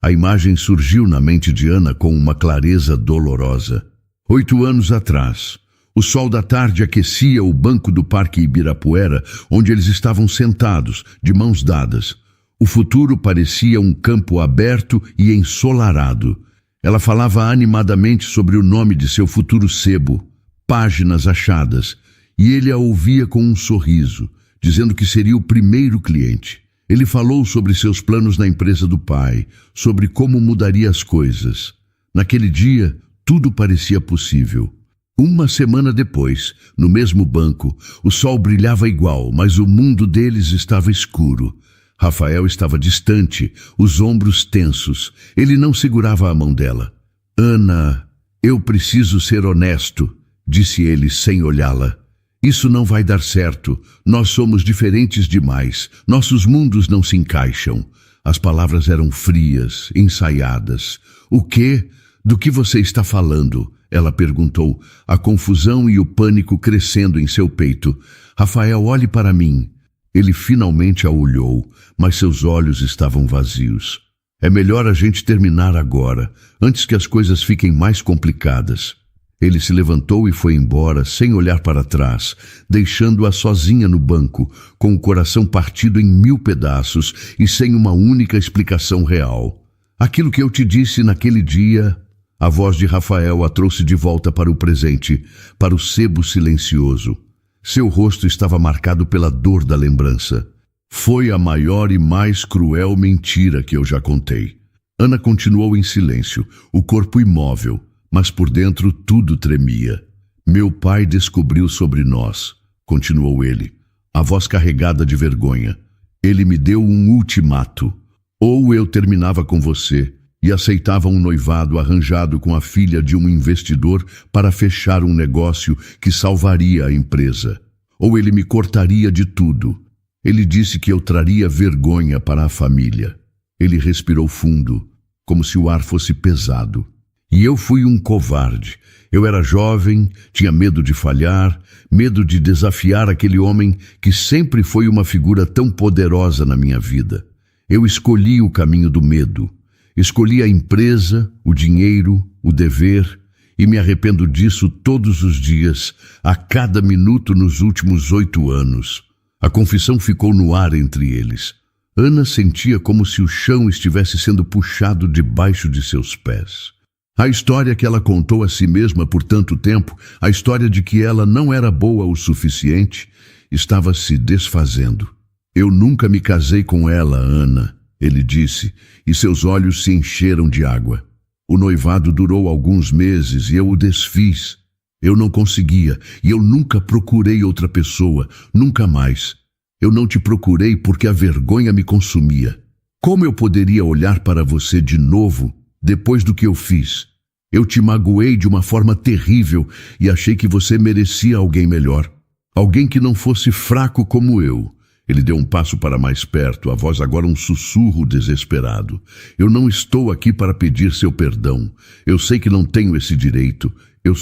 A imagem surgiu na mente de Ana com uma clareza dolorosa. 8 anos atrás, o sol da tarde aquecia o banco do Parque Ibirapuera, onde eles estavam sentados, de mãos dadas. O futuro parecia um campo aberto e ensolarado. Ela falava animadamente sobre o nome de seu futuro sebo, páginas achadas, e ele a ouvia com um sorriso, dizendo que seria o primeiro cliente. Ele falou sobre seus planos na empresa do pai, sobre como mudaria as coisas. Naquele dia, tudo parecia possível. Uma semana depois, no mesmo banco, o sol brilhava igual, mas o mundo deles estava escuro. Rafael estava distante, os ombros tensos. Ele não segurava a mão dela. Ana, eu preciso ser honesto, disse ele sem olhá-la. Isso não vai dar certo. Nós somos diferentes demais. Nossos mundos não se encaixam. As palavras eram frias, ensaiadas. O quê? Do que você está falando? Ela perguntou, a confusão e o pânico crescendo em seu peito. Rafael, olhe para mim. Ele finalmente a olhou, mas seus olhos estavam vazios. É melhor a gente terminar agora, antes que as coisas fiquem mais complicadas. Ele se levantou e foi embora, sem olhar para trás, deixando-a sozinha no banco, com o coração partido em 1000 pedaços e sem uma única explicação real. Aquilo que eu te disse naquele dia... A voz de Rafael a trouxe de volta para o presente, para o sebo silencioso. Seu rosto estava marcado pela dor da lembrança. Foi a maior e mais cruel mentira que eu já contei. Ana continuou em silêncio, o corpo imóvel, mas por dentro tudo tremia. Meu pai descobriu sobre nós, continuou ele, a voz carregada de vergonha. Ele me deu um ultimato. Ou eu terminava com você e aceitava um noivado arranjado com a filha de um investidor para fechar um negócio que salvaria a empresa. Ou ele me cortaria de tudo. Ele disse que eu traria vergonha para a família. Ele respirou fundo, como se o ar fosse pesado. E eu fui um covarde. Eu era jovem, tinha medo de falhar, medo de desafiar aquele homem que sempre foi uma figura tão poderosa na minha vida. Eu escolhi o caminho do medo. Escolhi a empresa, o dinheiro, o dever, e me arrependo disso todos os dias, a cada minuto nos últimos 8 anos. A confissão ficou no ar entre eles. Ana sentia como se o chão estivesse sendo puxado debaixo de seus pés. A história que ela contou a si mesma por tanto tempo, a história de que ela não era boa o suficiente, estava se desfazendo. Eu nunca me casei com ela, Ana, ele disse, e seus olhos se encheram de água. O noivado durou alguns meses e eu o desfiz. Eu não conseguia, e eu nunca procurei outra pessoa, nunca mais. Eu não te procurei porque a vergonha me consumia. Como eu poderia olhar para você de novo depois do que eu fiz? Eu te magoei de uma forma terrível e achei que você merecia alguém melhor. Alguém que não fosse fraco como eu. Ele deu um passo para mais perto, a voz agora um sussurro desesperado. Eu não estou aqui para pedir seu perdão. Eu sei que não tenho esse direito. Eu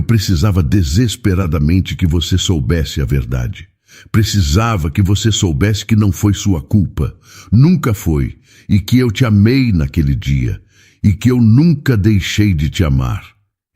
precisava desesperadamente que você soubesse a verdade. Precisava que você soubesse que não foi sua culpa. Nunca foi. E que eu te amei naquele dia. E que eu nunca deixei de te amar.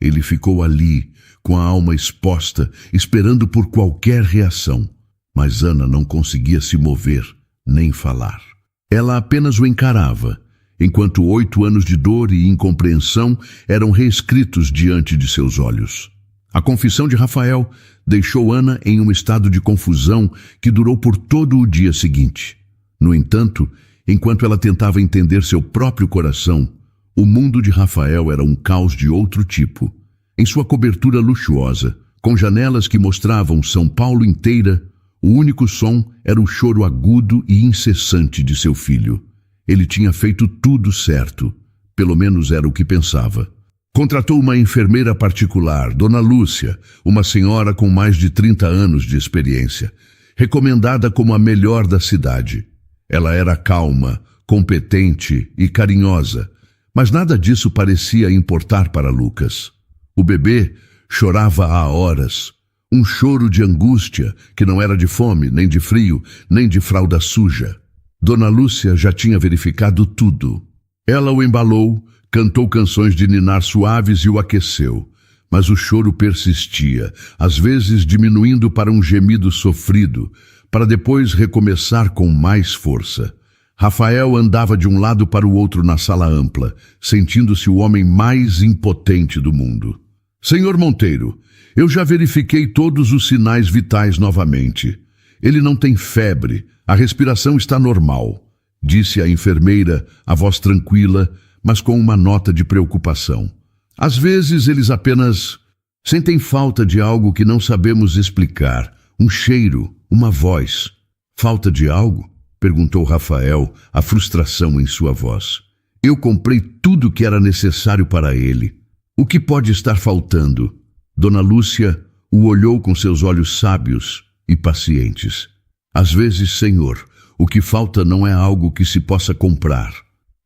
Ele ficou ali, com a alma exposta, esperando por qualquer reação. Mas Ana não conseguia se mover, nem falar. Ela apenas o encarava, enquanto 8 anos de dor e incompreensão eram reescritos diante de seus olhos. A confissão de Rafael deixou Ana em um estado de confusão que durou por todo o dia seguinte. No entanto, enquanto ela tentava entender seu próprio coração, o mundo de Rafael era um caos de outro tipo. Em sua cobertura luxuosa, com janelas que mostravam São Paulo inteira, o único som era o choro agudo e incessante de seu filho. Ele tinha feito tudo certo, pelo menos era o que pensava. Contratou uma enfermeira particular, Dona Lúcia, uma senhora com mais de 30 anos de experiência, recomendada como a melhor da cidade. Ela era calma, competente e carinhosa, mas nada disso parecia importar para Lucas. O bebê chorava há horas, um choro de angústia que não era de fome, nem de frio, nem de fralda suja. Dona Lúcia já tinha verificado tudo. Ela o embalou, cantou canções de ninar suaves e o aqueceu. Mas o choro persistia, às vezes diminuindo para um gemido sofrido, para depois recomeçar com mais força. Rafael andava de um lado para o outro na sala ampla, sentindo-se o homem mais impotente do mundo. Senhor Monteiro, eu já verifiquei todos os sinais vitais novamente. Ele não tem febre, a respiração está normal, disse a enfermeira, a voz tranquila, mas com uma nota de preocupação. Às vezes eles apenas sentem falta de algo que não sabemos explicar, um cheiro, uma voz. Falta de algo? Perguntou Rafael, a frustração em sua voz. Eu comprei tudo o que era necessário para ele. O que pode estar faltando? Dona Lúcia o olhou com seus olhos sábios e pacientes. Às vezes, Senhor, o que falta não é algo que se possa comprar.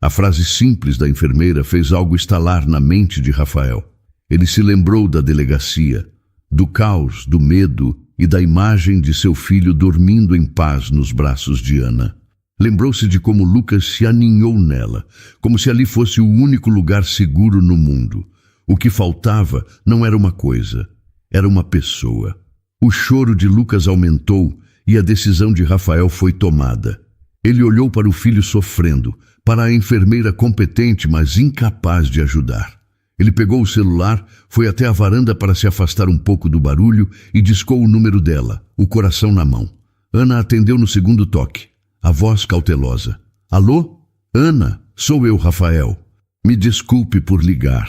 A frase simples da enfermeira fez algo estalar na mente de Rafael. Ele se lembrou da delegacia, do caos, do medo e da imagem de seu filho dormindo em paz nos braços de Ana. Lembrou-se de como Lucas se aninhou nela, como se ali fosse o único lugar seguro no mundo. O que faltava não era uma coisa, era uma pessoa. O choro de Lucas aumentou e a decisão de Rafael foi tomada. Ele olhou para o filho sofrendo, para a enfermeira competente, mas incapaz de ajudar. Ele pegou o celular, foi até a varanda para se afastar um pouco do barulho e discou o número dela, o coração na mão. Ana atendeu no segundo toque, a voz cautelosa. Alô? Ana, sou eu, Rafael. Me desculpe por ligar.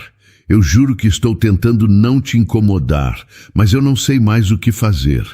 Eu juro que estou tentando não te incomodar, mas eu não sei mais o que fazer.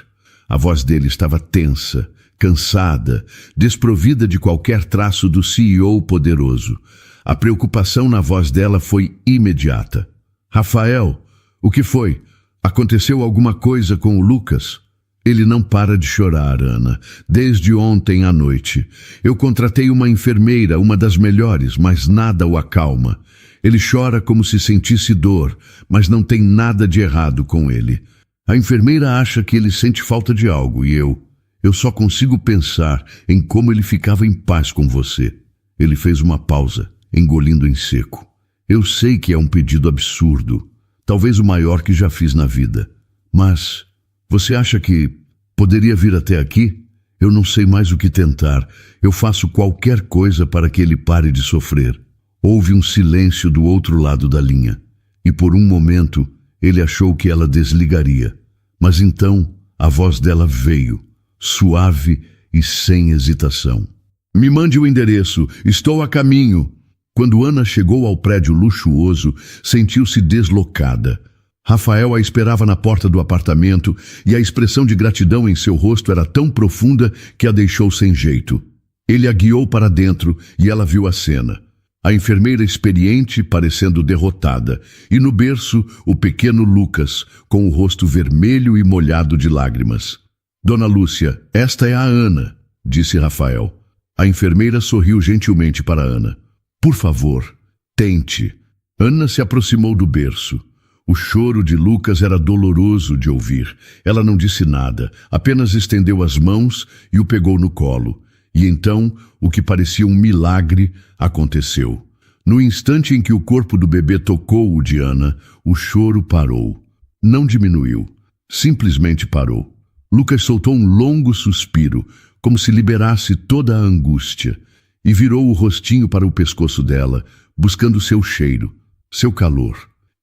A voz dele estava tensa, cansada, desprovida de qualquer traço do CEO poderoso. A preocupação na voz dela foi imediata. Rafael, o que foi? Aconteceu alguma coisa com o Lucas? Ele não para de chorar, Ana, desde ontem à noite. Eu contratei uma enfermeira, uma das melhores, mas nada o acalma. Ele chora como se sentisse dor, mas não tem nada de errado com ele. A enfermeira acha que ele sente falta de algo e eu só consigo pensar em como ele ficava em paz com você. Ele fez uma pausa, engolindo em seco. Eu sei que é um pedido absurdo, talvez o maior que já fiz na vida. Mas você acha que poderia vir até aqui? Eu não sei mais o que tentar. Eu faço qualquer coisa para que ele pare de sofrer. Houve um silêncio do outro lado da linha, e por um momento ele achou que ela desligaria. Mas então a voz dela veio, suave e sem hesitação. Me mande o endereço, estou a caminho. Quando Ana chegou ao prédio luxuoso, sentiu-se deslocada. Rafael a esperava na porta do apartamento e a expressão de gratidão em seu rosto era tão profunda que a deixou sem jeito. Ele a guiou para dentro e ela viu a cena. A enfermeira experiente parecendo derrotada e no berço o pequeno Lucas com o rosto vermelho e molhado de lágrimas. Dona Lúcia, esta é a Ana, disse Rafael. A enfermeira sorriu gentilmente para Ana. Por favor, tente. Ana se aproximou do berço. O choro de Lucas era doloroso de ouvir. Ela não disse nada, apenas estendeu as mãos e o pegou no colo. E então, o que parecia um milagre aconteceu. No instante em que o corpo do bebê tocou o de Ana, o choro parou. Não diminuiu, simplesmente parou. Lucas soltou um longo suspiro, como se liberasse toda a angústia, e virou o rostinho para o pescoço dela, buscando seu cheiro, seu calor.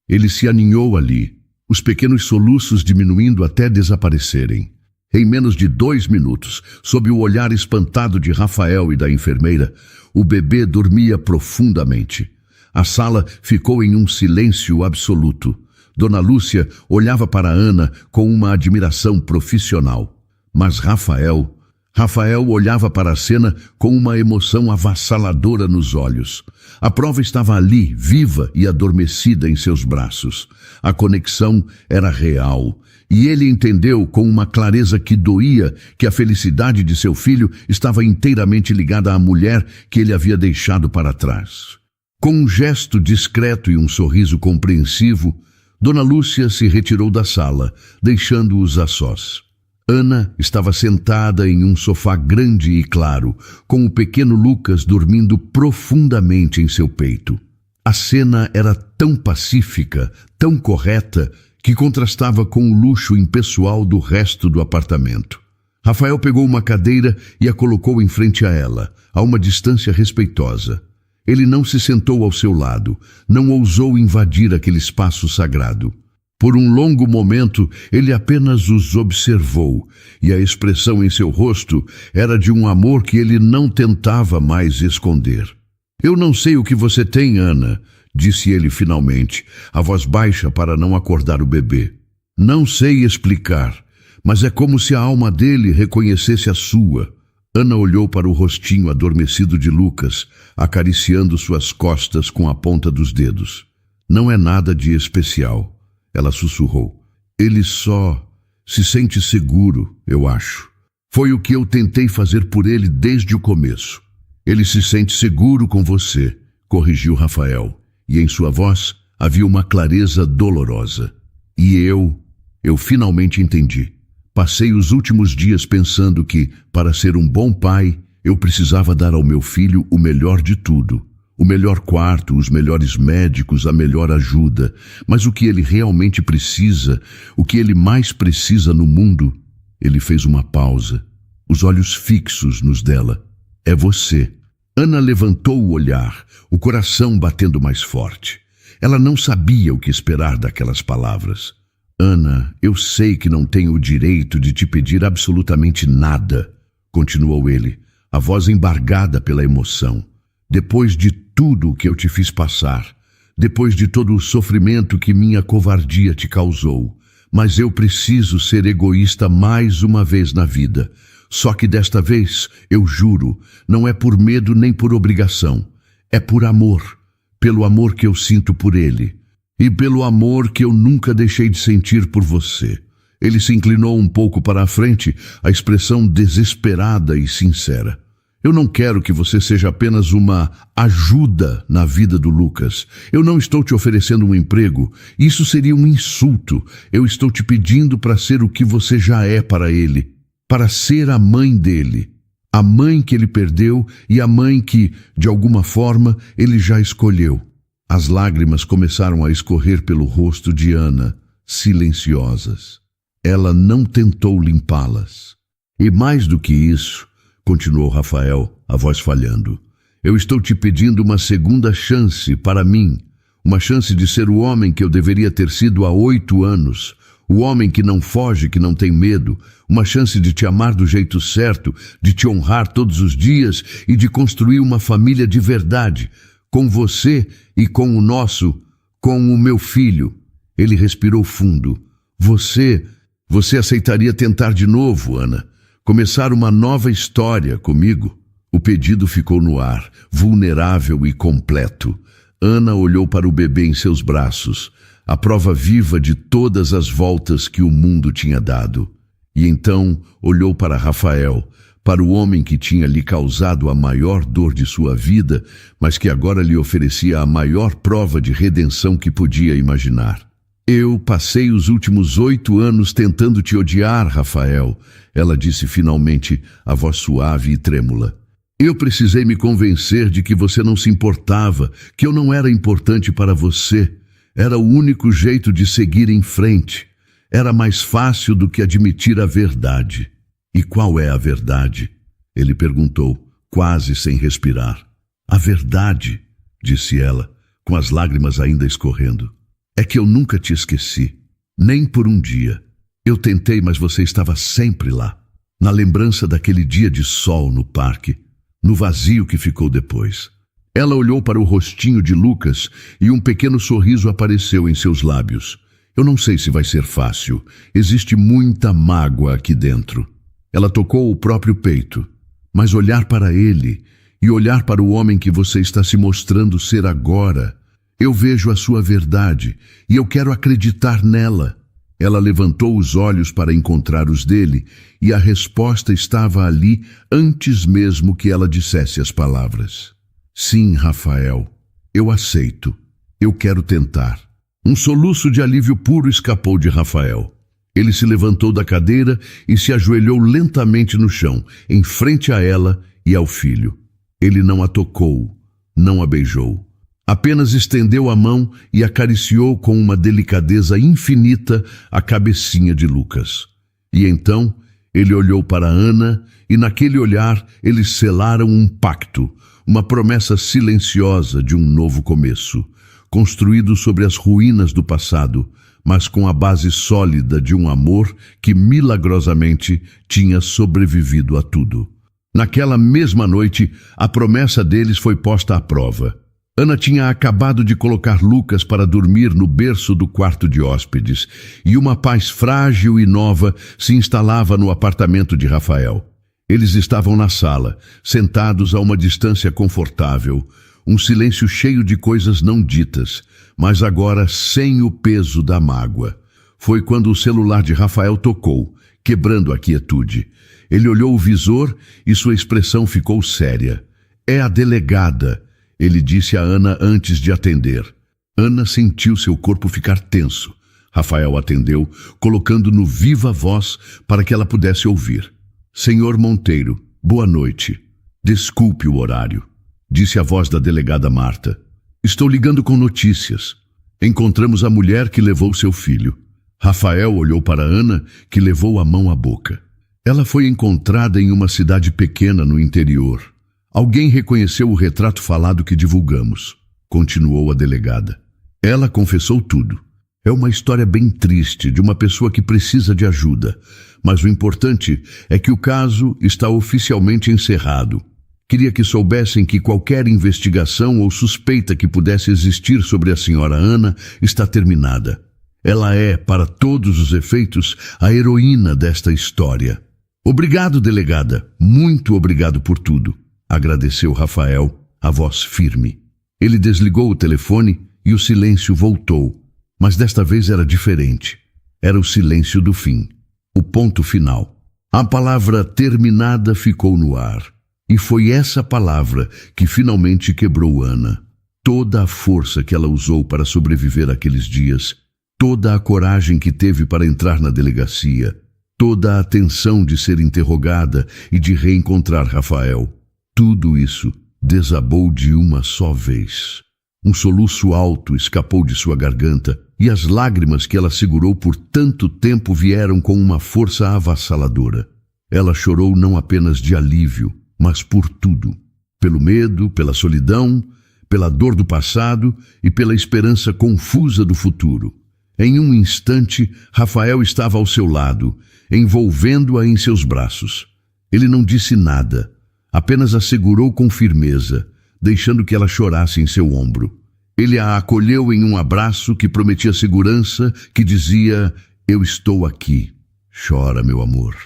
Ele se aninhou ali, os pequenos soluços diminuindo até desaparecerem. Em menos de 2 minutos, sob o olhar espantado de Rafael e da enfermeira, o bebê dormia profundamente. A sala ficou em um silêncio absoluto. Dona Lúcia olhava para Ana com uma admiração profissional. Mas Rafael olhava para a cena com uma emoção avassaladora nos olhos. A prova estava ali, viva e adormecida em seus braços. A conexão era real. E ele entendeu com uma clareza que doía que a felicidade de seu filho estava inteiramente ligada à mulher que ele havia deixado para trás. Com um gesto discreto e um sorriso compreensivo, Dona Lúcia se retirou da sala, deixando-os a sós. Ana estava sentada em um sofá grande e claro, com o pequeno Lucas dormindo profundamente em seu peito. A cena era tão pacífica, tão correta, que contrastava com o luxo impessoal do resto do apartamento. Rafael pegou uma cadeira e a colocou em frente a ela, a uma distância respeitosa. Ele não se sentou ao seu lado, não ousou invadir aquele espaço sagrado. Por um longo momento, ele apenas os observou, e a expressão em seu rosto era de um amor que ele não tentava mais esconder. Eu não sei o que você tem, Ana, disse ele finalmente, a voz baixa para não acordar o bebê. Não sei explicar, mas é como se a alma dele reconhecesse a sua. Ana olhou para o rostinho adormecido de Lucas, acariciando suas costas com a ponta dos dedos. Não é nada de especial, ela sussurrou. Ele só se sente seguro, eu acho. Foi o que eu tentei fazer por ele desde o começo. Ele se sente seguro com você, corrigiu Rafael. E em sua voz havia uma clareza dolorosa. E eu finalmente entendi. Passei os últimos dias pensando que, para ser um bom pai, eu precisava dar ao meu filho o melhor de tudo. O melhor quarto, os melhores médicos, a melhor ajuda. Mas o que ele realmente precisa, o que ele mais precisa no mundo, ele fez uma pausa, os olhos fixos nos dela. É você. Ana levantou o olhar, o coração batendo mais forte. Ela não sabia o que esperar daquelas palavras. Ana, eu sei que não tenho o direito de te pedir absolutamente nada, continuou ele, a voz embargada pela emoção. Depois de tudo o que eu te fiz passar, depois de todo o sofrimento que minha covardia te causou, mas eu preciso ser egoísta mais uma vez na vida. Só que desta vez, eu juro, não é por medo nem por obrigação. É por amor, pelo amor que eu sinto por ele. E pelo amor que eu nunca deixei de sentir por você. Ele se inclinou um pouco para a frente, a expressão desesperada e sincera. Eu não quero que você seja apenas uma ajuda na vida do Lucas. Eu não estou te oferecendo um emprego. Isso seria um insulto. Eu estou te pedindo para ser o que você já é para ele. Para ser a mãe dele, a mãe que ele perdeu e a mãe que, de alguma forma, ele já escolheu. As lágrimas começaram a escorrer pelo rosto de Ana, silenciosas. Ela não tentou limpá-las. E mais do que isso, continuou Rafael, a voz falhando, eu estou te pedindo uma segunda chance para mim, uma chance de ser o homem que eu deveria ter sido há 8 anos, o homem que não foge, que não tem medo, uma chance de te amar do jeito certo, de te honrar todos os dias e de construir uma família de verdade, com você e com o meu filho. Ele respirou fundo. Você aceitaria tentar de novo, Ana? Começar uma nova história comigo? O pedido ficou no ar, vulnerável e completo. Ana olhou para o bebê em seus braços, a prova viva de todas as voltas que o mundo tinha dado. E então olhou para Rafael, para o homem que tinha lhe causado a maior dor de sua vida, mas que agora lhe oferecia a maior prova de redenção que podia imaginar. Eu passei os últimos 8 anos tentando te odiar, Rafael, ela disse finalmente, a voz suave e trêmula. Eu precisei me convencer de que você não se importava, que eu não era importante para você. Era o único jeito de seguir em frente. Era mais fácil do que admitir a verdade. E qual é a verdade? Ele perguntou, quase sem respirar. A verdade, disse ela, com as lágrimas ainda escorrendo, é que eu nunca te esqueci, nem por um dia. Eu tentei, mas você estava sempre lá, na lembrança daquele dia de sol no parque, no vazio que ficou depois. Ela olhou para o rostinho de Lucas e um pequeno sorriso apareceu em seus lábios. Eu não sei se vai ser fácil. Existe muita mágoa aqui dentro. Ela tocou o próprio peito. Mas olhar para ele e olhar para o homem que você está se mostrando ser agora, eu vejo a sua verdade e eu quero acreditar nela. Ela levantou os olhos para encontrar os dele e a resposta estava ali antes mesmo que ela dissesse as palavras. Sim, Rafael, eu aceito. Eu quero tentar. Um soluço de alívio puro escapou de Rafael. Ele se levantou da cadeira e se ajoelhou lentamente no chão, em frente a ela e ao filho. Ele não a tocou, não a beijou. Apenas estendeu a mão e acariciou com uma delicadeza infinita a cabecinha de Lucas. E então ele olhou para Ana e naquele olhar eles selaram um pacto, uma promessa silenciosa de um novo começo, construído sobre as ruínas do passado, mas com a base sólida de um amor que milagrosamente tinha sobrevivido a tudo. Naquela mesma noite, a promessa deles foi posta à prova. Ana tinha acabado de colocar Lucas para dormir no berço do quarto de hóspedes, e uma paz frágil e nova se instalava no apartamento de Rafael. Eles estavam na sala, sentados a uma distância confortável, um silêncio cheio de coisas não ditas, mas agora sem o peso da mágoa. Foi quando o celular de Rafael tocou, quebrando a quietude. Ele olhou o visor e sua expressão ficou séria. É a delegada, ele disse a Ana antes de atender. Ana sentiu seu corpo ficar tenso. Rafael atendeu, colocando no viva voz para que ela pudesse ouvir. Senhor Monteiro, boa noite. Desculpe o horário, disse a voz da delegada Marta. Estou ligando com notícias. Encontramos a mulher que levou seu filho. Rafael olhou para Ana, que levou a mão à boca. Ela foi encontrada em uma cidade pequena no interior. Alguém reconheceu o retrato falado que divulgamos, continuou a delegada. Ela confessou tudo. É uma história bem triste de uma pessoa que precisa de ajuda, mas o importante é que o caso está oficialmente encerrado. Queria que soubessem que qualquer investigação ou suspeita que pudesse existir sobre a senhora Ana está terminada. Ela é, para todos os efeitos, a heroína desta história. Obrigado, delegada. Muito obrigado por tudo. Agradeceu Rafael, a voz firme. Ele desligou o telefone e o silêncio voltou, mas desta vez era diferente. Era o silêncio do fim, o ponto final. A palavra terminada ficou no ar, e foi essa palavra que finalmente quebrou Ana. Toda a força que ela usou para sobreviver àqueles dias, toda a coragem que teve para entrar na delegacia, toda a atenção de ser interrogada e de reencontrar Rafael, tudo isso desabou de uma só vez. Um soluço alto escapou de sua garganta e as lágrimas que ela segurou por tanto tempo vieram com uma força avassaladora. Ela chorou não apenas de alívio, mas por tudo. Pelo medo, pela solidão, pela dor do passado e pela esperança confusa do futuro. Em um instante, Rafael estava ao seu lado, envolvendo-a em seus braços. Ele não disse nada, apenas a segurou com firmeza, deixando que ela chorasse em seu ombro. Ele a acolheu em um abraço que prometia segurança, que dizia: "Eu estou aqui. Chora, meu amor."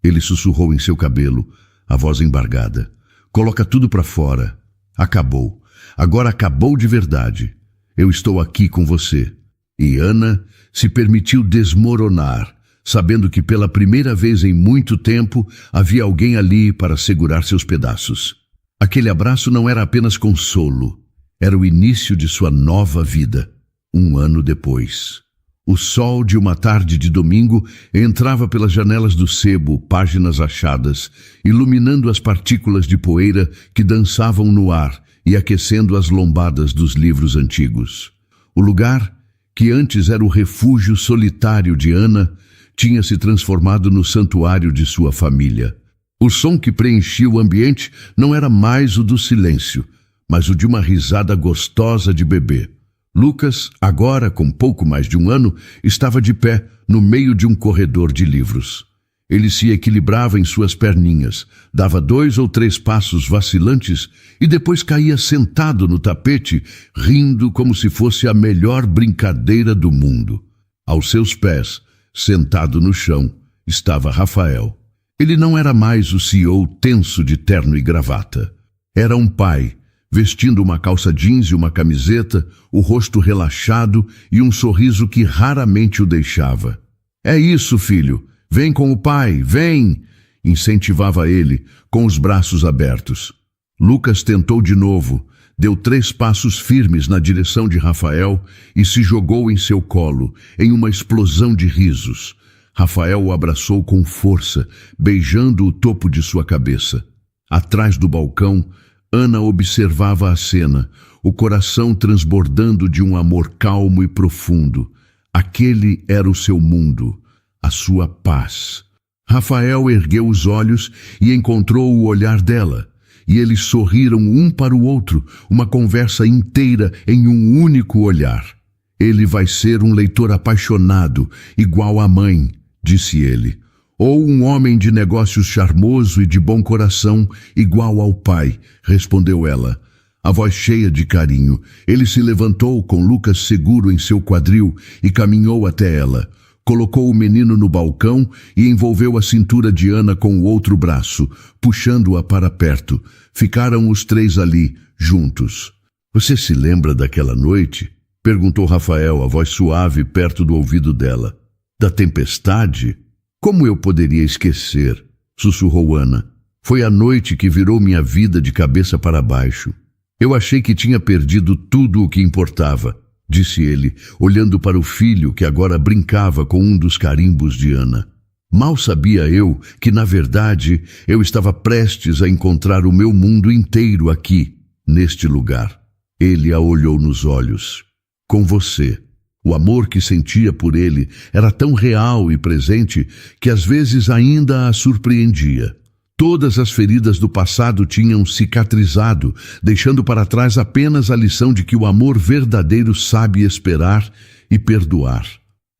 Ele sussurrou em seu cabelo, a voz embargada: "Coloca tudo para fora. Acabou. Agora acabou de verdade. Eu estou aqui com você." E Ana se permitiu desmoronar, sabendo que pela primeira vez em muito tempo havia alguém ali para segurar seus pedaços. Aquele abraço não era apenas consolo, era o início de sua nova vida. 1 ano depois, o sol de uma tarde de domingo entrava pelas janelas do sebo, páginas achadas, iluminando as partículas de poeira que dançavam no ar e aquecendo as lombadas dos livros antigos. O lugar, que antes era o refúgio solitário de Ana, tinha se transformado no santuário de sua família. O som que preenchia o ambiente não era mais o do silêncio, mas o de uma risada gostosa de bebê. Lucas, agora com pouco mais de 1 ano, estava de pé no meio de um corredor de livros. Ele se equilibrava em suas perninhas, dava 2 ou 3 passos vacilantes e depois caía sentado no tapete, rindo como se fosse a melhor brincadeira do mundo. Aos seus pés, sentado no chão, estava Rafael. Ele não era mais o CEO tenso de terno e gravata. Era um pai, vestindo uma calça jeans e uma camiseta, o rosto relaxado e um sorriso que raramente o deixava. "É isso, filho. Vem com o pai, vem!" incentivava ele, com os braços abertos. Lucas tentou de novo, deu 3 passos firmes na direção de Rafael e se jogou em seu colo, em uma explosão de risos. Rafael o abraçou com força, beijando o topo de sua cabeça. Atrás do balcão, Ana observava a cena, o coração transbordando de um amor calmo e profundo. Aquele era o seu mundo, a sua paz. Rafael ergueu os olhos e encontrou o olhar dela, e eles sorriram um para o outro, uma conversa inteira em um único olhar. "Ele vai ser um leitor apaixonado, igual à mãe", disse ele. "Ou um homem de negócios charmoso e de bom coração, igual ao pai", respondeu ela, a voz cheia de carinho. Ele se levantou com Lucas seguro em seu quadril e caminhou até ela. Colocou o menino no balcão e envolveu a cintura de Ana com o outro braço, puxando-a para perto. Ficaram os 3 ali, juntos. "Você se lembra daquela noite?", perguntou Rafael, a voz suave perto do ouvido dela. "Da tempestade? Como eu poderia esquecer?", sussurrou Ana. "Foi a noite que virou minha vida de cabeça para baixo. Eu achei que tinha perdido tudo o que importava", disse ele, olhando para o filho que agora brincava com um dos carimbos de Ana. "Mal sabia eu que, na verdade, eu estava prestes a encontrar o meu mundo inteiro aqui, neste lugar." Ele a olhou nos olhos. "Com você." O amor que sentia por ele era tão real e presente que às vezes ainda a surpreendia. Todas as feridas do passado tinham cicatrizado, deixando para trás apenas a lição de que o amor verdadeiro sabe esperar e perdoar.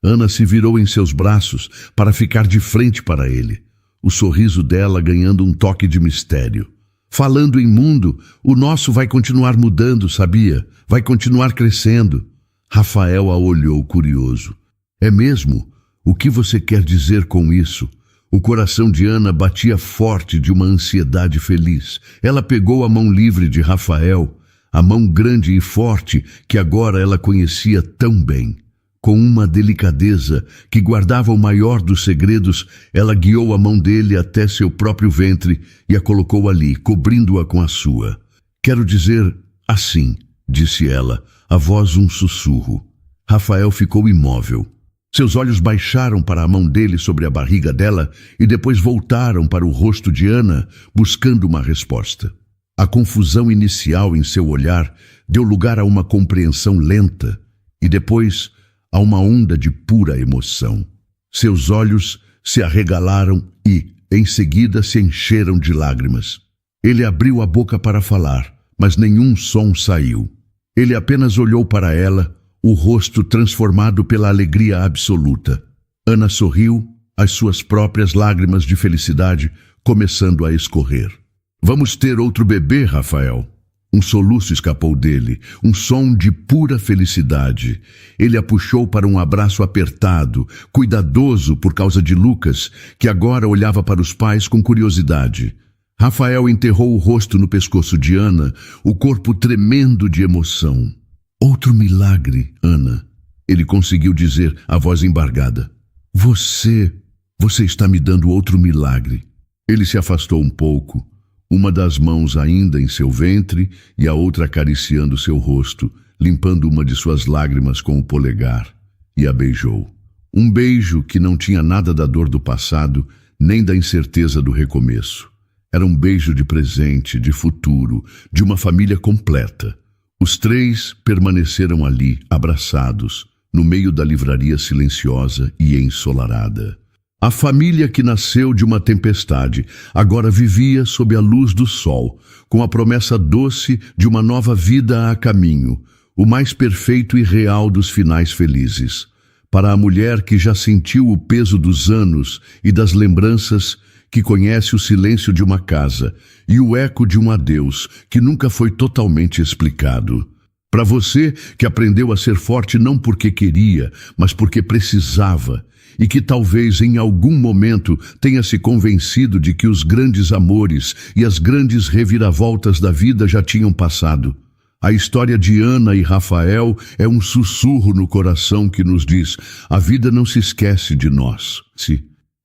Ana se virou em seus braços para ficar de frente para ele, o sorriso dela ganhando um toque de mistério. "Falando em mundo, o nosso vai continuar mudando, sabia? Vai continuar crescendo." Rafael a olhou curioso. "É mesmo? O que você quer dizer com isso?" O coração de Ana batia forte de uma ansiedade feliz. Ela pegou a mão livre de Rafael, a mão grande e forte que agora ela conhecia tão bem. Com uma delicadeza que guardava o maior dos segredos, ela guiou a mão dele até seu próprio ventre e a colocou ali, cobrindo-a com a sua. "Quero dizer assim", disse ela, a voz um sussurro. Rafael ficou imóvel. Seus olhos baixaram para a mão dele sobre a barriga dela e depois voltaram para o rosto de Ana, buscando uma resposta. A confusão inicial em seu olhar deu lugar a uma compreensão lenta e depois a uma onda de pura emoção. Seus olhos se arregalaram e, em seguida, se encheram de lágrimas. Ele abriu a boca para falar, mas nenhum som saiu. Ele apenas olhou para ela, o rosto transformado pela alegria absoluta. Ana sorriu, as suas próprias lágrimas de felicidade começando a escorrer. "Vamos ter outro bebê, Rafael?" Um soluço escapou dele, um som de pura felicidade. Ele a puxou para um abraço apertado, cuidadoso por causa de Lucas, que agora olhava para os pais com curiosidade. Rafael enterrou o rosto no pescoço de Ana, o corpo tremendo de emoção. Outro milagre, Ana. Ele conseguiu dizer, a voz embargada. Você está me dando outro milagre. Ele se afastou um pouco, uma das mãos ainda em seu ventre e a outra acariciando seu rosto, limpando uma de suas lágrimas com o polegar, e a beijou. Um beijo que não tinha nada da dor do passado, nem da incerteza do recomeço. Era um beijo de presente, de futuro, de uma família completa. Os três permaneceram ali, abraçados, no meio da livraria silenciosa e ensolarada. A família que nasceu de uma tempestade agora vivia sob a luz do sol, com a promessa doce de uma nova vida a caminho, o mais perfeito e real dos finais felizes. Para a mulher que já sentiu o peso dos anos e das lembranças, que conhece o silêncio de uma casa e o eco de um adeus que nunca foi totalmente explicado. Para você que aprendeu a ser forte não porque queria, mas porque precisava, e que talvez em algum momento tenha se convencido de que os grandes amores e as grandes reviravoltas da vida já tinham passado. A história de Ana e Rafael é um sussurro no coração que nos diz: a vida não se esquece de nós.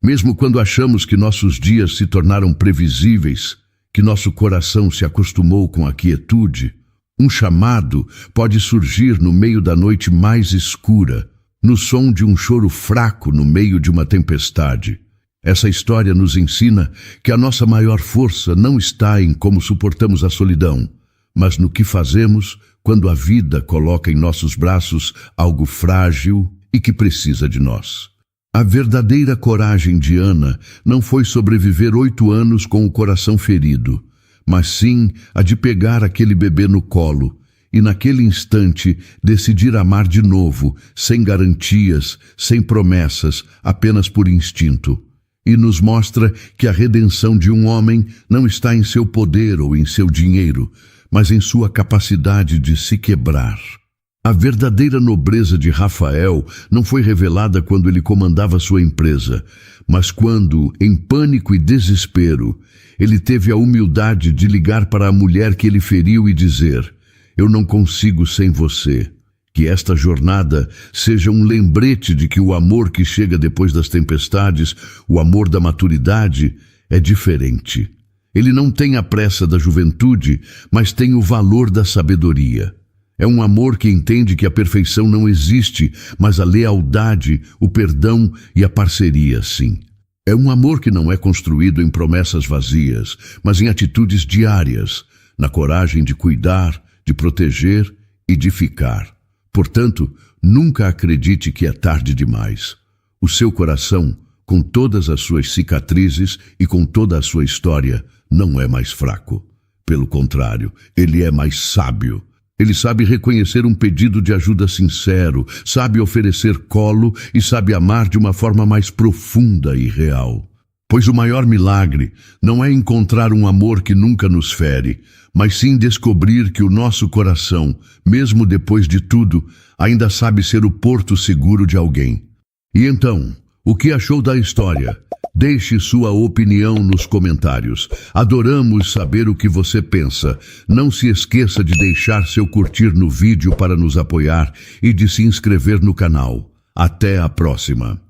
Mesmo quando achamos que nossos dias se tornaram previsíveis, que nosso coração se acostumou com a quietude, um chamado pode surgir no meio da noite mais escura, no som de um choro fraco no meio de uma tempestade. Essa história nos ensina que a nossa maior força não está em como suportamos a solidão, mas no que fazemos quando a vida coloca em nossos braços algo frágil e que precisa de nós. A verdadeira coragem de Ana não foi sobreviver 8 anos com o coração ferido, mas sim a de pegar aquele bebê no colo e naquele instante decidir amar de novo, sem garantias, sem promessas, apenas por instinto. E nos mostra que a redenção de um homem não está em seu poder ou em seu dinheiro, mas em sua capacidade de se quebrar. A verdadeira nobreza de Rafael não foi revelada quando ele comandava sua empresa, mas quando, em pânico e desespero, ele teve a humildade de ligar para a mulher que ele feriu e dizer: eu não consigo sem você. Que esta jornada seja um lembrete de que o amor que chega depois das tempestades, o amor da maturidade, é diferente. Ele não tem a pressa da juventude, mas tem o valor da sabedoria. É um amor que entende que a perfeição não existe, mas a lealdade, o perdão e a parceria, sim. É um amor que não é construído em promessas vazias, mas em atitudes diárias, na coragem de cuidar, de proteger e de ficar. Portanto, nunca acredite que é tarde demais. O seu coração, com todas as suas cicatrizes e com toda a sua história, não é mais fraco. Pelo contrário, ele é mais sábio. Ele sabe reconhecer um pedido de ajuda sincero, sabe oferecer colo e sabe amar de uma forma mais profunda e real. Pois o maior milagre não é encontrar um amor que nunca nos fere, mas sim descobrir que o nosso coração, mesmo depois de tudo, ainda sabe ser o porto seguro de alguém. E então, o que achou da história? Deixe sua opinião nos comentários. Adoramos saber o que você pensa. Não se esqueça de deixar seu curtir no vídeo para nos apoiar e de se inscrever no canal. Até a próxima!